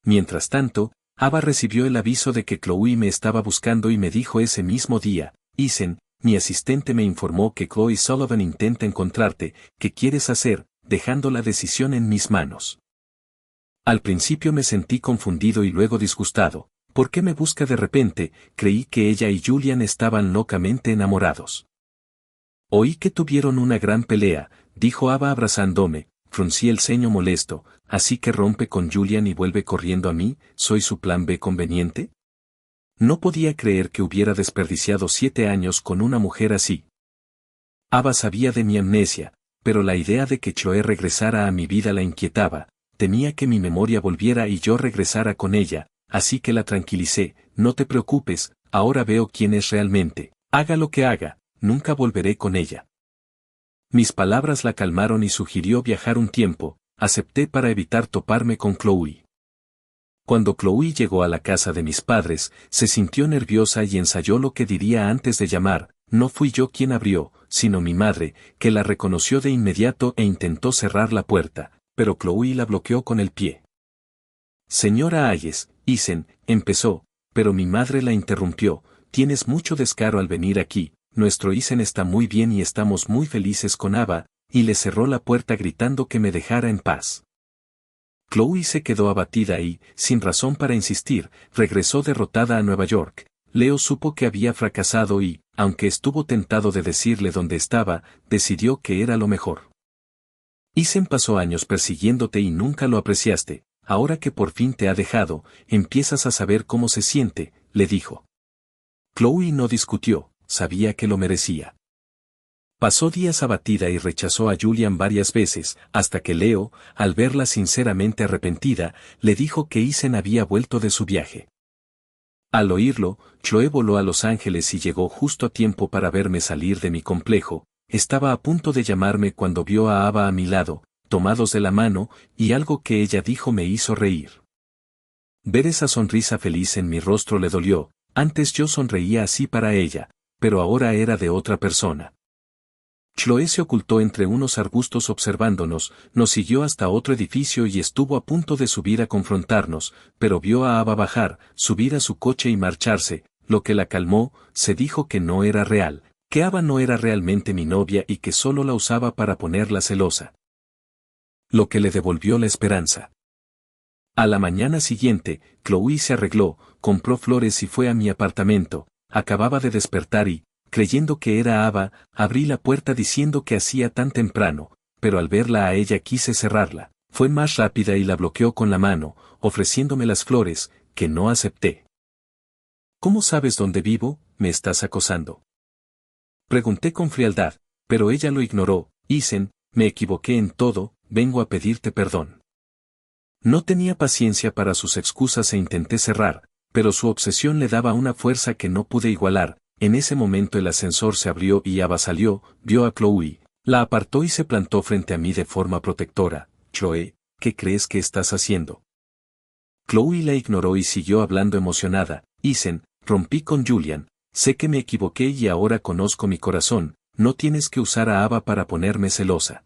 Mientras tanto, Ava recibió el aviso de que Chloe me estaba buscando y me dijo ese mismo día, Isen, mi asistente me informó que Chloe Sullivan intenta encontrarte. ¿Qué quieres hacer, dejando la decisión en mis manos? Al principio me sentí confundido y luego disgustado. ¿Por qué me busca de repente? Creí que ella y Julian estaban locamente enamorados. Oí que tuvieron una gran pelea, dijo Ava abrazándome. Fruncí el ceño molesto. Así que rompe con Julian y vuelve corriendo a mí. ¿Soy su plan B conveniente? No podía creer que hubiera desperdiciado 7 años con una mujer así. Ava sabía de mi amnesia, pero la idea de que Chloe regresara a mi vida la inquietaba. Temía que mi memoria volviera y yo regresara con ella, así que la tranquilicé. No te preocupes, ahora veo quién es realmente. Haga lo que haga, nunca volveré con ella. Mis palabras la calmaron y sugirió viajar un tiempo. Acepté para evitar toparme con Chloe. Cuando Chloe llegó a la casa de mis padres, se sintió nerviosa y ensayó lo que diría antes de llamar. no fui yo quien abrió, sino mi madre, que la reconoció de inmediato e intentó cerrar la puerta, pero Chloe la bloqueó con el pie. Señora Hayes, Isen, empezó, pero mi madre la interrumpió, tienes mucho descaro al venir aquí, nuestro Isen está muy bien y estamos muy felices con Ava, y le cerró la puerta gritando que me dejara en paz. Chloe se quedó abatida y, sin razón para insistir, regresó derrotada a Nueva York. Leo supo que había fracasado y, aunque estuvo tentado de decirle dónde estaba, decidió que era lo mejor. Isen pasó años persiguiéndote y nunca lo apreciaste, ahora que por fin te ha dejado, empiezas a saber cómo se siente, le dijo. Chloe no discutió, sabía que lo merecía. Pasó días abatida y rechazó a Julian varias veces, hasta que Leo, al verla sinceramente arrepentida, le dijo que Isen había vuelto de su viaje. Al oírlo, Chloe voló a Los Ángeles y llegó justo a tiempo para verme salir de mi complejo. Estaba a punto de llamarme cuando vio a Ava a mi lado, tomados de la mano, y algo que ella dijo me hizo reír. Ver esa sonrisa feliz en mi rostro le dolió, antes yo sonreía así para ella, pero ahora era de otra persona. Chloe se ocultó entre unos arbustos observándonos, nos siguió hasta otro edificio y estuvo a punto de subir a confrontarnos, pero vio a Ava bajar, subir a su coche y marcharse, lo que la calmó, se dijo que no era real, que Ava no era realmente mi novia y que solo la usaba para ponerla celosa. Lo que le devolvió la esperanza. A la mañana siguiente, Chloe se arregló, compró flores y fue a mi apartamento, acababa de despertar y, creyendo que era Ava, abrí la puerta diciendo que hacía tan temprano, pero al verla a ella quise cerrarla, fue más rápida y la bloqueó con la mano, ofreciéndome las flores, que no acepté. ¿Cómo sabes dónde vivo? ¿Me estás acosando? Pregunté con frialdad, pero ella lo ignoró. Isen, me equivoqué en todo, vengo a pedirte perdón. No tenía paciencia para sus excusas e intenté cerrar, pero su obsesión le daba una fuerza que no pude igualar. En ese momento el ascensor se abrió y Ava salió, vio a Chloe, la apartó y se plantó frente a mí de forma protectora. Chloe, ¿qué crees que estás haciendo? Chloe la ignoró y siguió hablando emocionada. Isen, rompí con Julian, sé que me equivoqué y ahora conozco mi corazón, no tienes que usar a Ava para ponerme celosa.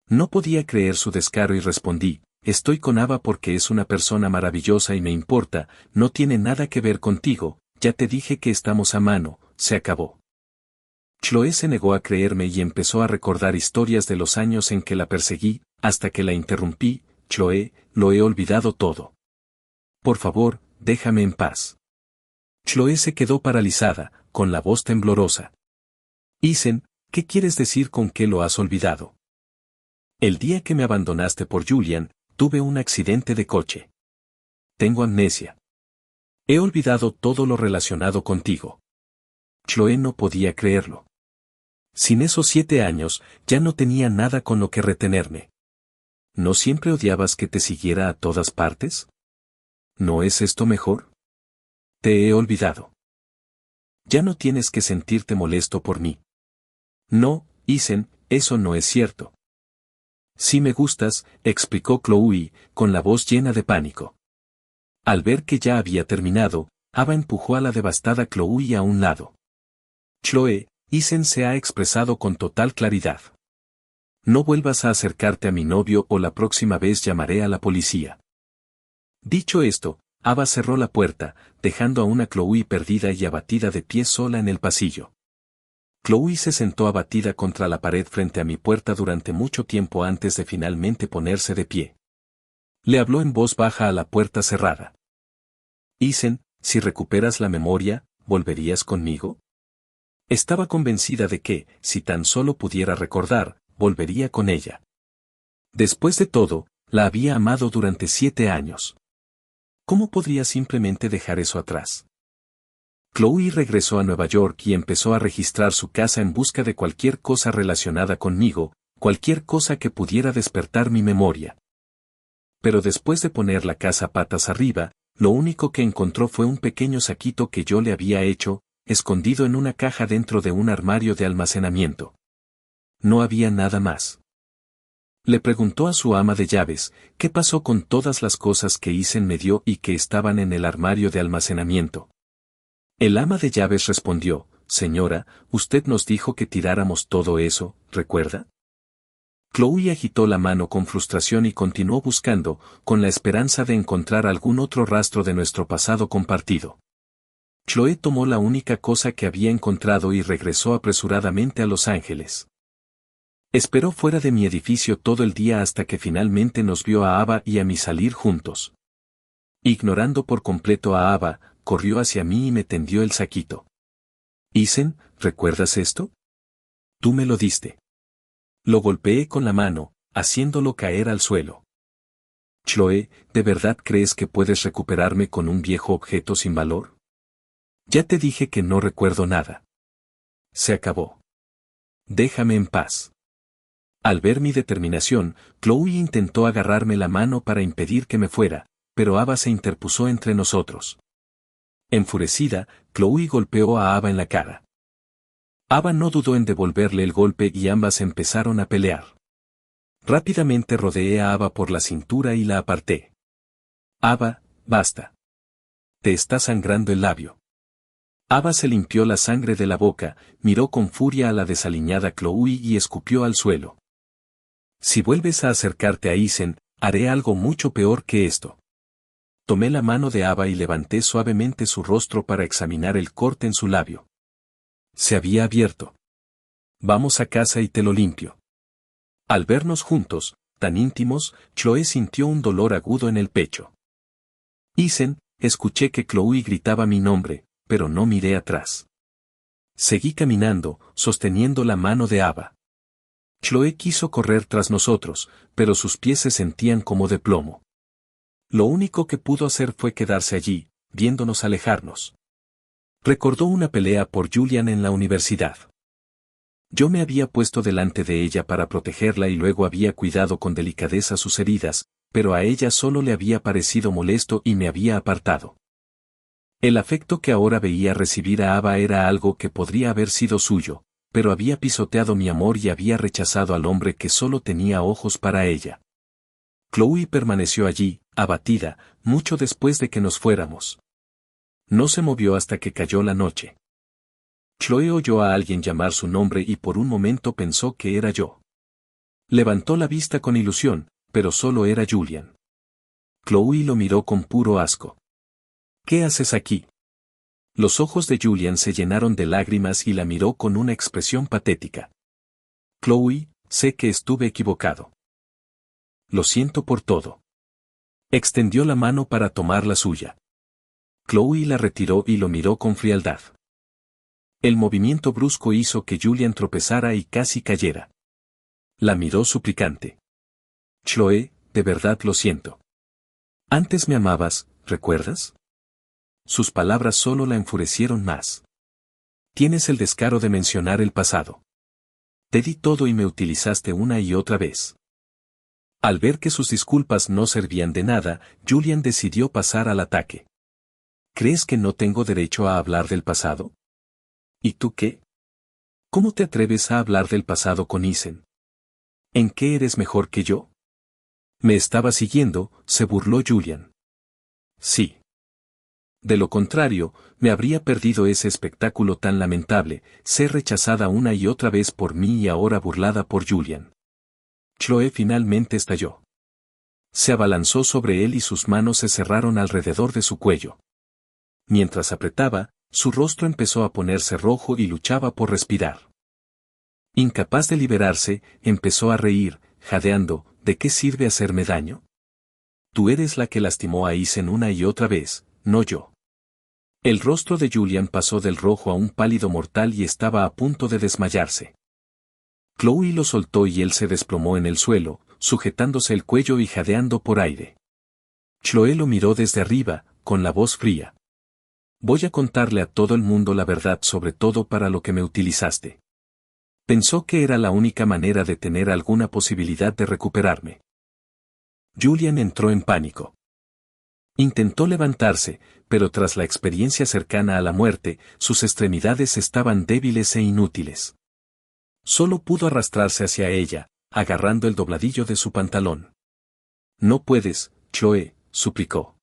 No podía creer su descaro y respondí, estoy con Ava porque es una persona maravillosa y me importa, no tiene nada que ver contigo. Ya te dije que estamos a mano, se acabó. Chloe se negó a creerme y empezó a recordar historias de los años en que la perseguí, hasta que la interrumpí. Chloe, lo he olvidado todo. Por favor, déjame en paz. Chloe se quedó paralizada, con la voz temblorosa. Isen, ¿qué quieres decir con que lo has olvidado? El día que me abandonaste por Julian, tuve un accidente de coche. Tengo amnesia. He olvidado todo lo relacionado contigo. Chloe no podía creerlo. Sin esos 7 años, ya no tenía nada con lo que retenerme. ¿No siempre odiabas que te siguiera a todas partes? ¿No es esto mejor? Te he olvidado. Ya no tienes que sentirte molesto por mí. No, Isen, eso no es cierto. Si me gustas, explicó Chloe, con la voz llena de pánico. Al ver que ya había terminado, Ava empujó a la devastada Chloe a un lado. Chloe, Isen se ha expresado con total claridad. No vuelvas a acercarte a mi novio o la próxima vez llamaré a la policía. Dicho esto, Ava cerró la puerta, dejando a una Chloe perdida y abatida de pie sola en el pasillo. Chloe se sentó abatida contra la pared frente a mi puerta durante mucho tiempo antes de finalmente ponerse de pie. Le habló en voz baja a la puerta cerrada. Isen, si recuperas la memoria, ¿volverías conmigo? Estaba convencida de que, si tan solo pudiera recordar, volvería con ella. Después de todo, la había amado durante 7 años. ¿Cómo podría simplemente dejar eso atrás? Chloe regresó a Nueva York y empezó a registrar su casa en busca de cualquier cosa relacionada conmigo, cualquier cosa que pudiera despertar mi memoria. Pero después de poner la casa patas arriba, lo único que encontró fue un pequeño saquito que yo le había hecho, escondido en una caja dentro de un armario de almacenamiento. No había nada más. Le preguntó a su ama de llaves, ¿qué pasó con todas las cosas que Isen me dio y que estaban en el armario de almacenamiento? El ama de llaves respondió, señora, usted nos dijo que tiráramos todo eso, ¿recuerda? Chloe agitó la mano con frustración y continuó buscando, con la esperanza de encontrar algún otro rastro de nuestro pasado compartido. Chloe tomó la única cosa que había encontrado y regresó apresuradamente a Los Ángeles. Esperó fuera de mi edificio todo el día hasta que finalmente nos vio a Ava y a mí salir juntos. Ignorando por completo a Ava, corrió hacia mí y me tendió el saquito. Isen, ¿recuerdas esto? Tú me lo diste. Lo golpeé con la mano, haciéndolo caer al suelo. Chloe, ¿de verdad crees que puedes recuperarme con un viejo objeto sin valor? Ya te dije que no recuerdo nada. Se acabó. Déjame en paz. Al ver mi determinación, Chloe intentó agarrarme la mano para impedir que me fuera, pero Ava se interpuso entre nosotros. Enfurecida, Chloe golpeó a Ava en la cara. Ava no dudó en devolverle el golpe y ambas empezaron a pelear. Rápidamente rodeé a Ava por la cintura y la aparté. Ava, basta. Te está sangrando el labio. Ava se limpió la sangre de la boca, miró con furia a la desaliñada Chloe y escupió al suelo. Si vuelves a acercarte a Isen, haré algo mucho peor que esto. Tomé la mano de Ava y levanté suavemente su rostro para examinar el corte en su labio. Se había abierto. Vamos a casa y te lo limpio. Al vernos juntos, tan íntimos, Chloe sintió un dolor agudo en el pecho. Isen, escuché que Chloe gritaba mi nombre, pero no miré atrás. Seguí caminando, sosteniendo la mano de Ava. Chloe quiso correr tras nosotros, pero sus pies se sentían como de plomo. Lo único que pudo hacer fue quedarse allí, viéndonos alejarnos. Recordó una pelea por Julian en la universidad. Yo me había puesto delante de ella para protegerla y luego había cuidado con delicadeza sus heridas, pero a ella solo le había parecido molesto y me había apartado. El afecto que ahora veía recibir a Ava era algo que podría haber sido suyo, pero había pisoteado mi amor y había rechazado al hombre que solo tenía ojos para ella. Chloe permaneció allí, abatida, mucho después de que nos fuéramos. No se movió hasta que cayó la noche. Chloe oyó a alguien llamar su nombre y por un momento pensó que era yo. Levantó la vista con ilusión, pero solo era Julian. Chloe lo miró con puro asco. ¿Qué haces aquí? Los ojos de Julian se llenaron de lágrimas y la miró con una expresión patética. Chloe, sé que estuve equivocado. Lo siento por todo. Extendió la mano para tomar la suya. Chloe la retiró y lo miró con frialdad. El movimiento brusco hizo que Julian tropezara y casi cayera. La miró suplicante. Chloe, de verdad lo siento. Antes me amabas, ¿recuerdas? Sus palabras solo la enfurecieron más. Tienes el descaro de mencionar el pasado. Te di todo y me utilizaste una y otra vez. Al ver que sus disculpas no servían de nada, Julian decidió pasar al ataque. ¿Crees que no tengo derecho a hablar del pasado? ¿Y tú qué? ¿Cómo te atreves a hablar del pasado con Isen? ¿En qué eres mejor que yo? Me estaba siguiendo, se burló Julian. Sí. De lo contrario, me habría perdido ese espectáculo tan lamentable, ser rechazada una y otra vez por mí y ahora burlada por Julian. Chloe finalmente estalló. Se abalanzó sobre él y sus manos se cerraron alrededor de su cuello. Mientras apretaba, su rostro empezó a ponerse rojo y luchaba por respirar. Incapaz de liberarse, empezó a reír, jadeando, ¿de qué sirve hacerme daño? Tú eres la que lastimó a Isen una y otra vez, no yo. El rostro de Julian pasó del rojo a un pálido mortal y estaba a punto de desmayarse. Chloe lo soltó y él se desplomó en el suelo, sujetándose el cuello y jadeando por aire. Chloe lo miró desde arriba, con la voz fría. Voy a contarle a todo el mundo la verdad sobre todo para lo que me utilizaste. Pensó que era la única manera de tener alguna posibilidad de recuperarme. Julian entró en pánico. Intentó levantarse, pero tras la experiencia cercana a la muerte, sus extremidades estaban débiles e inútiles. Solo pudo arrastrarse hacia ella, agarrando el dobladillo de su pantalón. No puedes, Chloe, suplicó.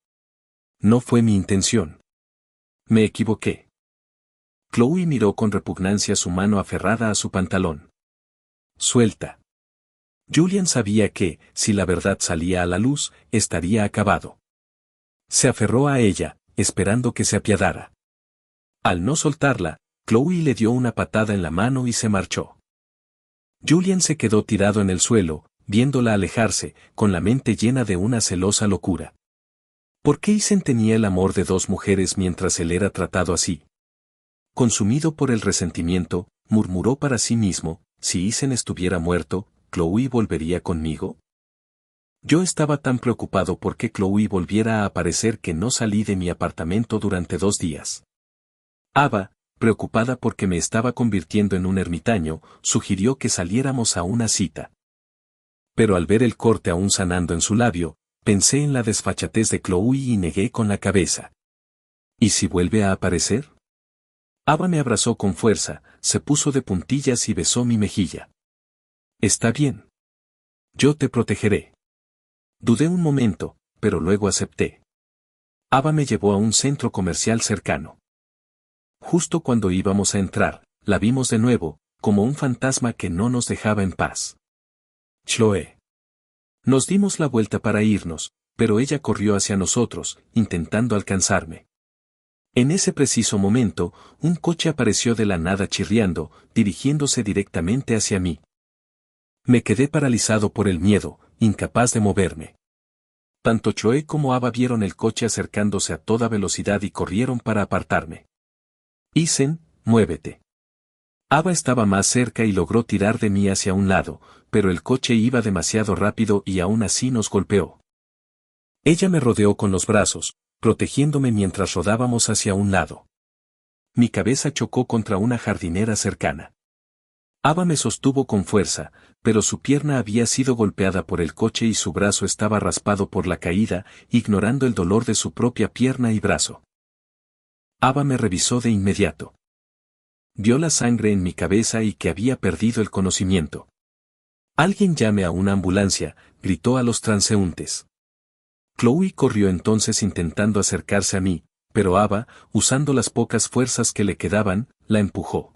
No fue mi intención. Me equivoqué. Chloe miró con repugnancia su mano aferrada a su pantalón. Suelta. Julian sabía que, si la verdad salía a la luz, estaría acabado. Se aferró a ella, esperando que se apiadara. Al no soltarla, Chloe le dio una patada en la mano y se marchó. Julian se quedó tirado en el suelo, viéndola alejarse, con la mente llena de una celosa locura. ¿Por qué Isen tenía el amor de dos mujeres mientras él era tratado así? Consumido por el resentimiento, murmuró para sí mismo, si Isen estuviera muerto, ¿Chloe volvería conmigo? Yo estaba tan preocupado por que Chloe volviera a aparecer que no salí de mi apartamento durante 2 días. Ava, preocupada porque me estaba convirtiendo en un ermitaño, sugirió que saliéramos a una cita. Pero al ver el corte aún sanando en su labio, pensé en la desfachatez de Chloe y negué con la cabeza. ¿Y si vuelve a aparecer? Ava me abrazó con fuerza, se puso de puntillas y besó mi mejilla. Está bien. Yo te protegeré. Dudé un momento, pero luego acepté. Ava me llevó a un centro comercial cercano. Justo cuando íbamos a entrar, la vimos de nuevo, como un fantasma que no nos dejaba en paz. Chloe. Nos dimos la vuelta para irnos, pero ella corrió hacia nosotros, intentando alcanzarme. En ese preciso momento, un coche apareció de la nada chirriando, dirigiéndose directamente hacia mí. Me quedé paralizado por el miedo, incapaz de moverme. Tanto Chloe como Ava vieron el coche acercándose a toda velocidad y corrieron para apartarme. Isen, muévete. Ava estaba más cerca y logró tirar de mí hacia un lado, pero el coche iba demasiado rápido y aún así nos golpeó. Ella me rodeó con los brazos, protegiéndome mientras rodábamos hacia un lado. Mi cabeza chocó contra una jardinera cercana. Ava me sostuvo con fuerza, pero su pierna había sido golpeada por el coche y su brazo estaba raspado por la caída, ignorando el dolor de su propia pierna y brazo. Ava me revisó de inmediato. Vio la sangre en mi cabeza y que había perdido el conocimiento. «Alguien llame a una ambulancia», gritó a los transeúntes. Chloe corrió entonces intentando acercarse a mí, pero Ava, usando las pocas fuerzas que le quedaban, la empujó.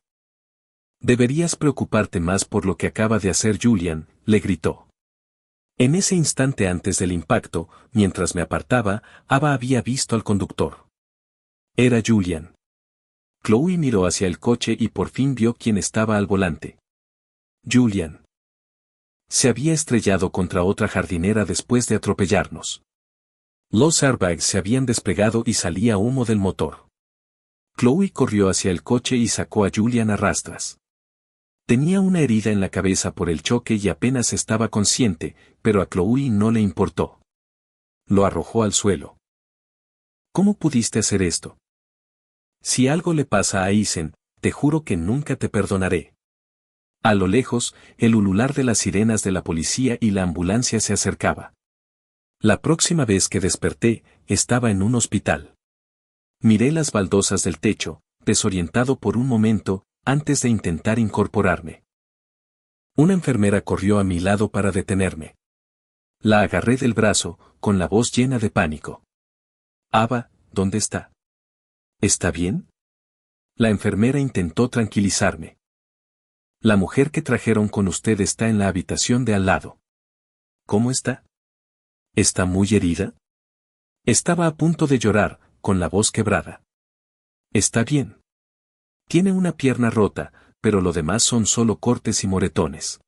«Deberías preocuparte más por lo que acaba de hacer Julian», le gritó. En ese instante antes del impacto, mientras me apartaba, Ava había visto al conductor. Era Julian. Chloe miró hacia el coche y por fin vio quién estaba al volante. Julian. Se había estrellado contra otra jardinera después de atropellarnos. Los airbags se habían despegado y salía humo del motor. Chloe corrió hacia el coche y sacó a Julian a rastras. Tenía una herida en la cabeza por el choque y apenas estaba consciente, pero a Chloe no le importó. Lo arrojó al suelo. ¿Cómo pudiste hacer esto? Si algo le pasa a Isen, te juro que nunca te perdonaré. A lo lejos, el ulular de las sirenas de la policía y la ambulancia se acercaba. La próxima vez que desperté, estaba en un hospital. Miré las baldosas del techo, desorientado por un momento, antes de intentar incorporarme. Una enfermera corrió a mi lado para detenerme. La agarré del brazo, con la voz llena de pánico. Ava, ¿dónde está? ¿Está bien? La enfermera intentó tranquilizarme. La mujer que trajeron con usted está en la habitación de al lado. ¿Cómo está? ¿Está muy herida? Estaba a punto de llorar, con la voz quebrada. Está bien. Tiene una pierna rota, pero lo demás son solo cortes y moretones.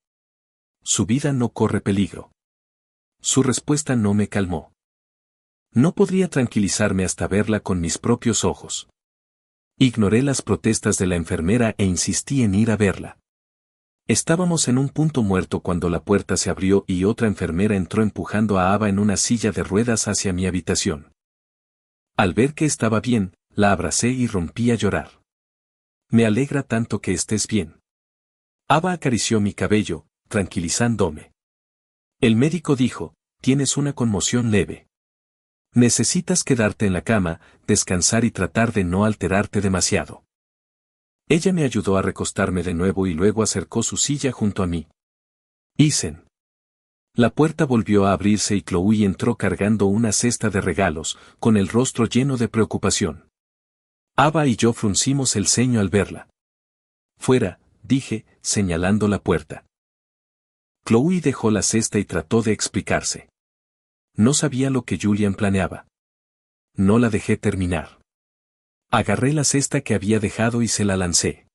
Su vida no corre peligro. Su respuesta no me calmó. No podría tranquilizarme hasta verla con mis propios ojos. Ignoré las protestas de la enfermera e insistí en ir a verla. Estábamos en un punto muerto cuando la puerta se abrió y otra enfermera entró empujando a Ava en una silla de ruedas hacia mi habitación. Al ver que estaba bien, la abracé y rompí a llorar. Me alegra tanto que estés bien. Ava acarició mi cabello, tranquilizándome. El médico dijo, tienes una conmoción leve. Necesitas quedarte en la cama, descansar y tratar de no alterarte demasiado. Ella me ayudó a recostarme de nuevo y luego acercó su silla junto a mí. Isen. La puerta volvió a abrirse y Chloe entró cargando una cesta de regalos, con el rostro lleno de preocupación. Ava y yo fruncimos el ceño al verla. Fuera, dije, señalando la puerta. Chloe dejó la cesta y trató de explicarse. No sabía lo que Julian planeaba. No la dejé terminar. Agarré la cesta que había dejado y se la lancé.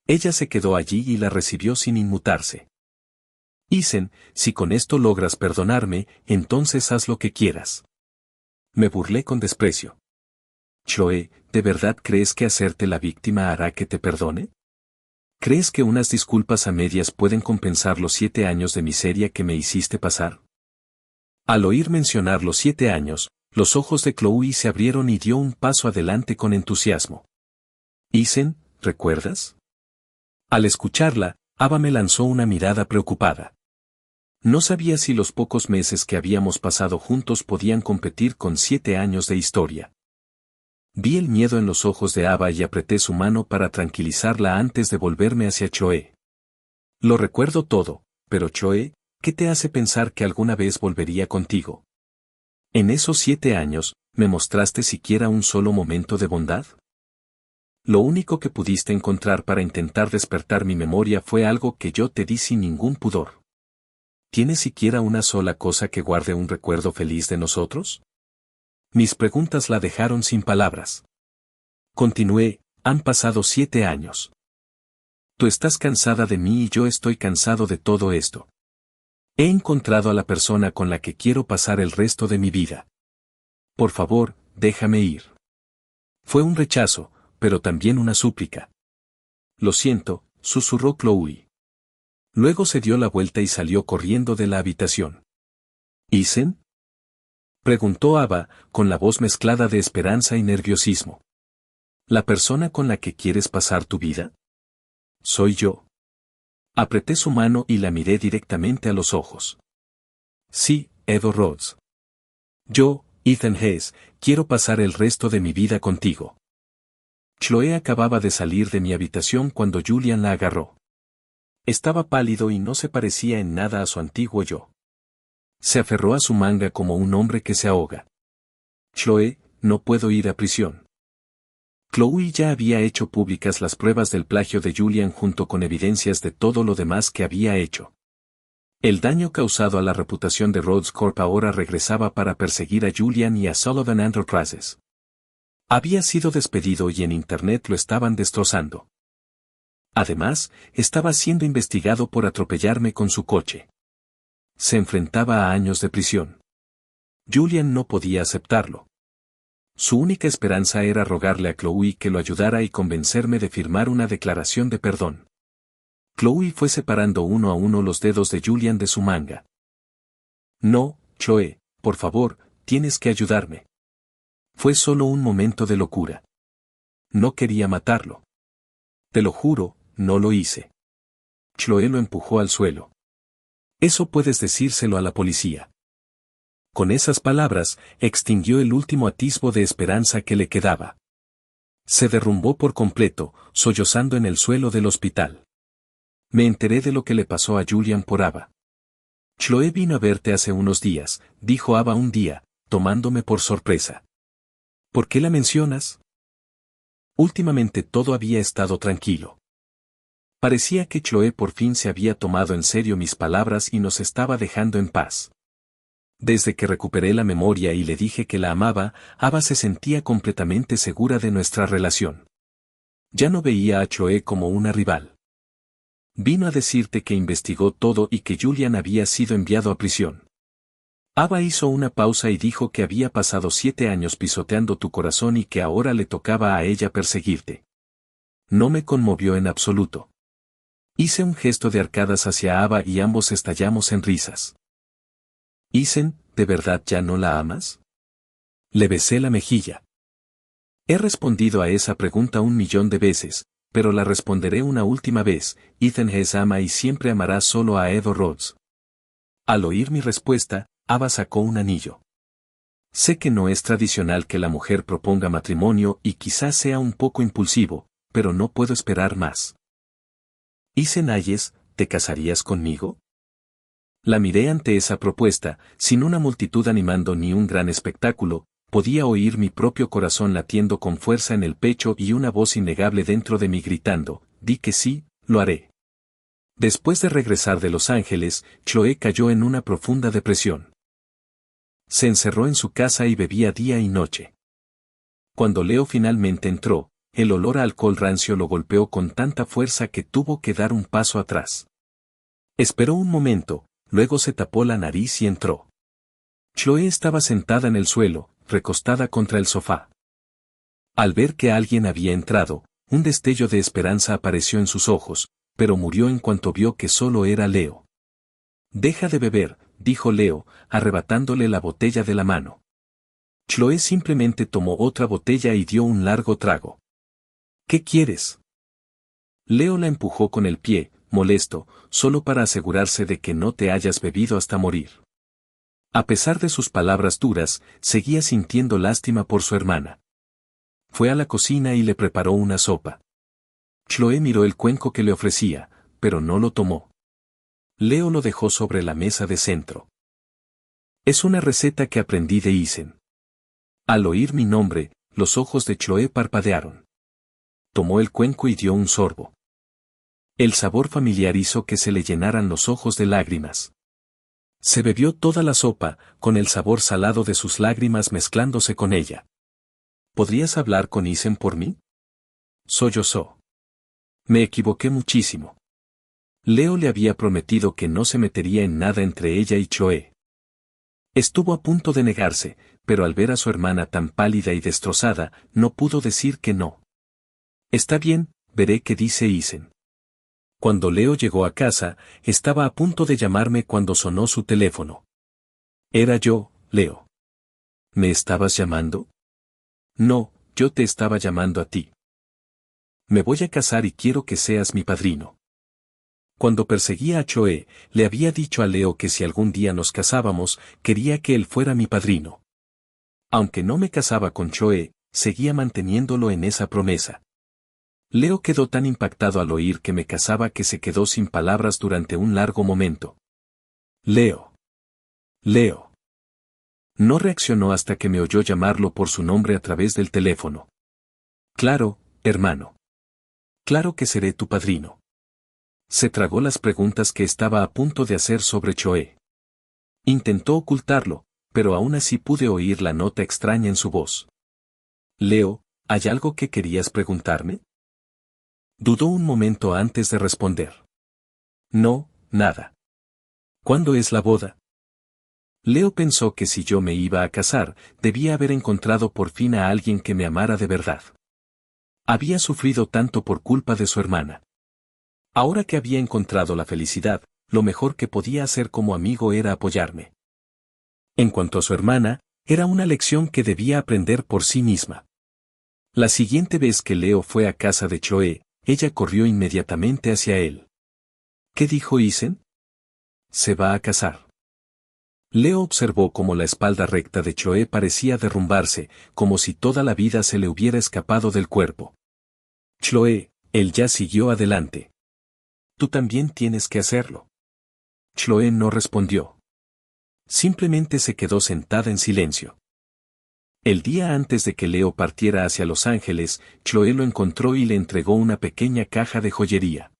Ella se quedó allí y la recibió sin inmutarse. Isen, si con esto logras perdonarme, entonces haz lo que quieras. Me burlé con desprecio. Chloe, ¿de verdad crees que hacerte la víctima hará que te perdone? ¿Crees que unas disculpas a medias pueden compensar los 7 años de miseria que me hiciste pasar? Al oír mencionar los 7 años, los ojos de Chloe se abrieron y dio un paso adelante con entusiasmo. Isen, ¿recuerdas? Al escucharla, Ava me lanzó una mirada preocupada. No sabía si los pocos meses que habíamos pasado juntos podían competir con 7 años de historia. Vi el miedo en los ojos de Ava y apreté su mano para tranquilizarla antes de volverme hacia Chloe. Lo recuerdo todo, pero Chloe, ¿qué te hace pensar que alguna vez volvería contigo? En esos 7 años, ¿me mostraste siquiera un solo momento de bondad? Lo único que pudiste encontrar para intentar despertar mi memoria fue algo que yo te di sin ningún pudor. ¿Tienes siquiera una sola cosa que guarde un recuerdo feliz de nosotros? Mis preguntas la dejaron sin palabras. Continué, han pasado 7 años. Tú estás cansada de mí y yo estoy cansado de todo esto. He encontrado a la persona con la que quiero pasar el resto de mi vida. Por favor, déjame ir. Fue un rechazo, pero también una súplica. Lo siento, susurró Chloe. Luego se dio la vuelta y salió corriendo de la habitación. ¿Isen? Preguntó Ava, con la voz mezclada de esperanza y nerviosismo. ¿La persona con la que quieres pasar tu vida? Soy yo. Apreté su mano y la miré directamente a los ojos. Sí, Edo Rhodes. Yo, Ethan Hesse, quiero pasar el resto de mi vida contigo. Chloe acababa de salir de mi habitación cuando Julian la agarró. Estaba pálido y no se parecía en nada a su antiguo yo. Se aferró a su manga como un hombre que se ahoga. Chloe, no puedo ir a prisión. Chloe ya había hecho públicas las pruebas del plagio de Julian junto con evidencias de todo lo demás que había hecho. El daño causado a la reputación de Rhodes Corp ahora regresaba para perseguir a Julian y a Sullivan Enterprises. Había sido despedido y en Internet lo estaban destrozando. Además, estaba siendo investigado por atropellarme con su coche. Se enfrentaba a años de prisión. Julian no podía aceptarlo. Su única esperanza era rogarle a Chloe que lo ayudara y convencerme de firmar una declaración de perdón. Chloe fue separando uno a uno los dedos de Julian de su manga. No, Chloe, por favor, tienes que ayudarme. Fue solo un momento de locura. No quería matarlo. Te lo juro, no lo hice. Chloe lo empujó al suelo. Eso puedes decírselo a la policía. Con esas palabras, extinguió el último atisbo de esperanza que le quedaba. Se derrumbó por completo, sollozando en el suelo del hospital. Me enteré de lo que le pasó a Julian por Ava. Chloe vino a verte hace unos días, dijo Ava un día, tomándome por sorpresa. ¿Por qué la mencionas? Últimamente todo había estado tranquilo. Parecía que Chloe por fin se había tomado en serio mis palabras y nos estaba dejando en paz. Desde que recuperé la memoria y le dije que la amaba, Ava se sentía completamente segura de nuestra relación. Ya no veía a Chloe como una rival. Vino a decirte que investigó todo y que Julian había sido enviado a prisión. Ava hizo una pausa y dijo que había pasado 7 años pisoteando tu corazón y que ahora le tocaba a ella perseguirte. No me conmovió en absoluto. Hice un gesto de arcadas hacia Ava y ambos estallamos en risas. Isen, ¿de verdad ya no la amas? Le besé la mejilla. He respondido a esa pregunta 1.000.000 de veces, pero la responderé una última vez. Ethan Hesse ama y siempre amará solo a Edo Rhodes. Al oír mi respuesta, Ava sacó un anillo. Sé que no es tradicional que la mujer proponga matrimonio y quizás sea un poco impulsivo, pero no puedo esperar más. Isen Hayes, ¿te casarías conmigo? La miré ante esa propuesta, sin una multitud animando ni un gran espectáculo, podía oír mi propio corazón latiendo con fuerza en el pecho y una voz innegable dentro de mí gritando, di que sí, lo haré. Después de regresar de Los Ángeles, Chloe cayó en una profunda depresión. Se encerró en su casa y bebía día y noche. Cuando Leo finalmente entró, el olor a alcohol rancio lo golpeó con tanta fuerza que tuvo que dar un paso atrás. Esperó un momento, luego se tapó la nariz y entró. Chloe estaba sentada en el suelo, recostada contra el sofá. Al ver que alguien había entrado, un destello de esperanza apareció en sus ojos, pero murió en cuanto vio que solo era Leo. Deja de beber, dijo Leo, arrebatándole la botella de la mano. Chloe simplemente tomó otra botella y dio un largo trago. ¿Qué quieres? Leo la empujó con el pie, molesto, solo para asegurarse de que no te hayas bebido hasta morir. A pesar de sus palabras duras, seguía sintiendo lástima por su hermana. Fue a la cocina y le preparó una sopa. Chloe miró el cuenco que le ofrecía, pero no lo tomó. Leo lo dejó sobre la mesa de centro. Es una receta que aprendí de Isen. Al oír mi nombre, los ojos de Chloe parpadearon. Tomó el cuenco y dio un sorbo. El sabor familiar hizo que se le llenaran los ojos de lágrimas. Se bebió toda la sopa, con el sabor salado de sus lágrimas mezclándose con ella. ¿Podrías hablar con Isen por mí? Sollozó. Me equivoqué muchísimo. Leo le había prometido que no se metería en nada entre ella y Chloe. Estuvo a punto de negarse, pero al ver a su hermana tan pálida y destrozada, no pudo decir que no. Está bien, veré qué dice Isen. Cuando Leo llegó a casa, estaba a punto de llamarme cuando sonó su teléfono. Era yo, Leo. ¿Me estabas llamando? No, yo te estaba llamando a ti. Me voy a casar y quiero que seas mi padrino. Cuando perseguía a Chloe, le había dicho a Leo que si algún día nos casábamos, quería que él fuera mi padrino. Aunque no me casaba con Chloe, seguía manteniéndolo en esa promesa. Leo quedó tan impactado al oír que me casaba que se quedó sin palabras durante un largo momento. Leo. Leo. No reaccionó hasta que me oyó llamarlo por su nombre a través del teléfono. Claro, hermano. Claro que seré tu padrino. Se tragó las preguntas que estaba a punto de hacer sobre Chloe. Intentó ocultarlo, pero aún así pude oír la nota extraña en su voz. Leo, ¿hay algo que querías preguntarme? Dudó un momento antes de responder. No, nada. ¿Cuándo es la boda? Leo pensó que si yo me iba a casar, debía haber encontrado por fin a alguien que me amara de verdad. Había sufrido tanto por culpa de su hermana. Ahora que había encontrado la felicidad, lo mejor que podía hacer como amigo era apoyarme. En cuanto a su hermana, era una lección que debía aprender por sí misma. La siguiente vez que Leo fue a casa de Chloe, ella corrió inmediatamente hacia él. ¿Qué dijo Isen? Se va a casar. Leo observó cómo la espalda recta de Chloe parecía derrumbarse, como si toda la vida se le hubiera escapado del cuerpo. Chloe, él ya siguió adelante. Tú también tienes que hacerlo. Chloe no respondió. Simplemente se quedó sentada en silencio. El día antes de que Leo partiera hacia Los Ángeles, Chloe lo encontró y le entregó una pequeña caja de joyería.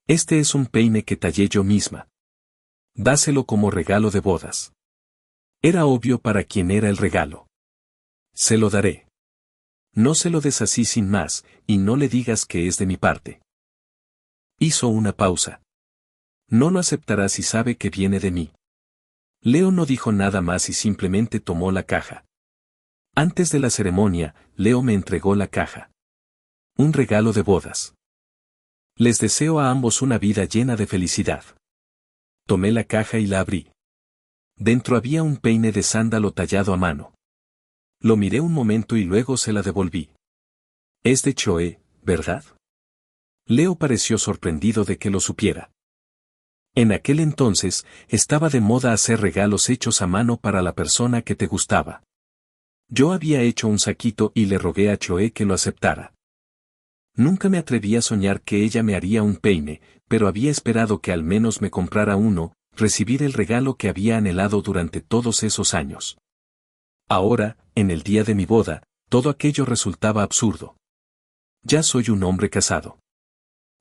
Este es un peine que tallé yo misma. Dáselo como regalo de bodas. Era obvio para quién era el regalo. Se lo daré. No se lo des así sin más, y no le digas que es de mi parte. Hizo una pausa. No lo aceptará si sabe que viene de mí. Leo no dijo nada más y simplemente tomó la caja. Antes de la ceremonia, Leo me entregó la caja. Un regalo de bodas. Les deseo a ambos una vida llena de felicidad. Tomé la caja y la abrí. Dentro había un peine de sándalo tallado a mano. Lo miré un momento y luego se la devolví. Es de Chloe, ¿verdad? Leo pareció sorprendido de que lo supiera. En aquel entonces, estaba de moda hacer regalos hechos a mano para la persona que te gustaba. Yo había hecho un saquito y le rogué a Chloe que lo aceptara. Nunca me atreví a soñar que ella me haría un peine, pero había esperado que al menos me comprara uno, recibir el regalo que había anhelado durante todos esos años. Ahora, en el día de mi boda, todo aquello resultaba absurdo. Ya soy un hombre casado.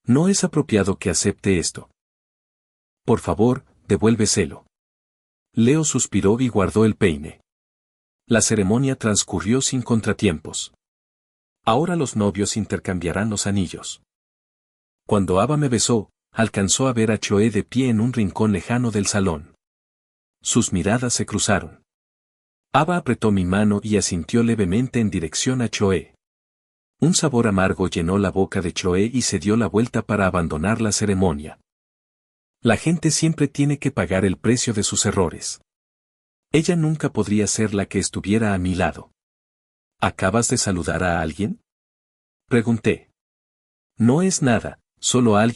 No es apropiado que acepte esto. Por favor, devuélveselo. Leo suspiró y guardó el peine. La ceremonia transcurrió sin contratiempos. Ahora los novios intercambiarán los anillos. Cuando Ava me besó, alcanzó a ver a Choe de pie en un rincón lejano del salón. Sus miradas se cruzaron. Ava apretó mi mano y asintió levemente en dirección a Choe. Un sabor amargo llenó la boca de Choe y se dio la vuelta para abandonar la ceremonia. La gente siempre tiene que pagar el precio de sus errores. Ella nunca podría ser la que estuviera a mi lado. ¿Acabas de saludar a alguien? Pregunté. No es nada, solo alguien.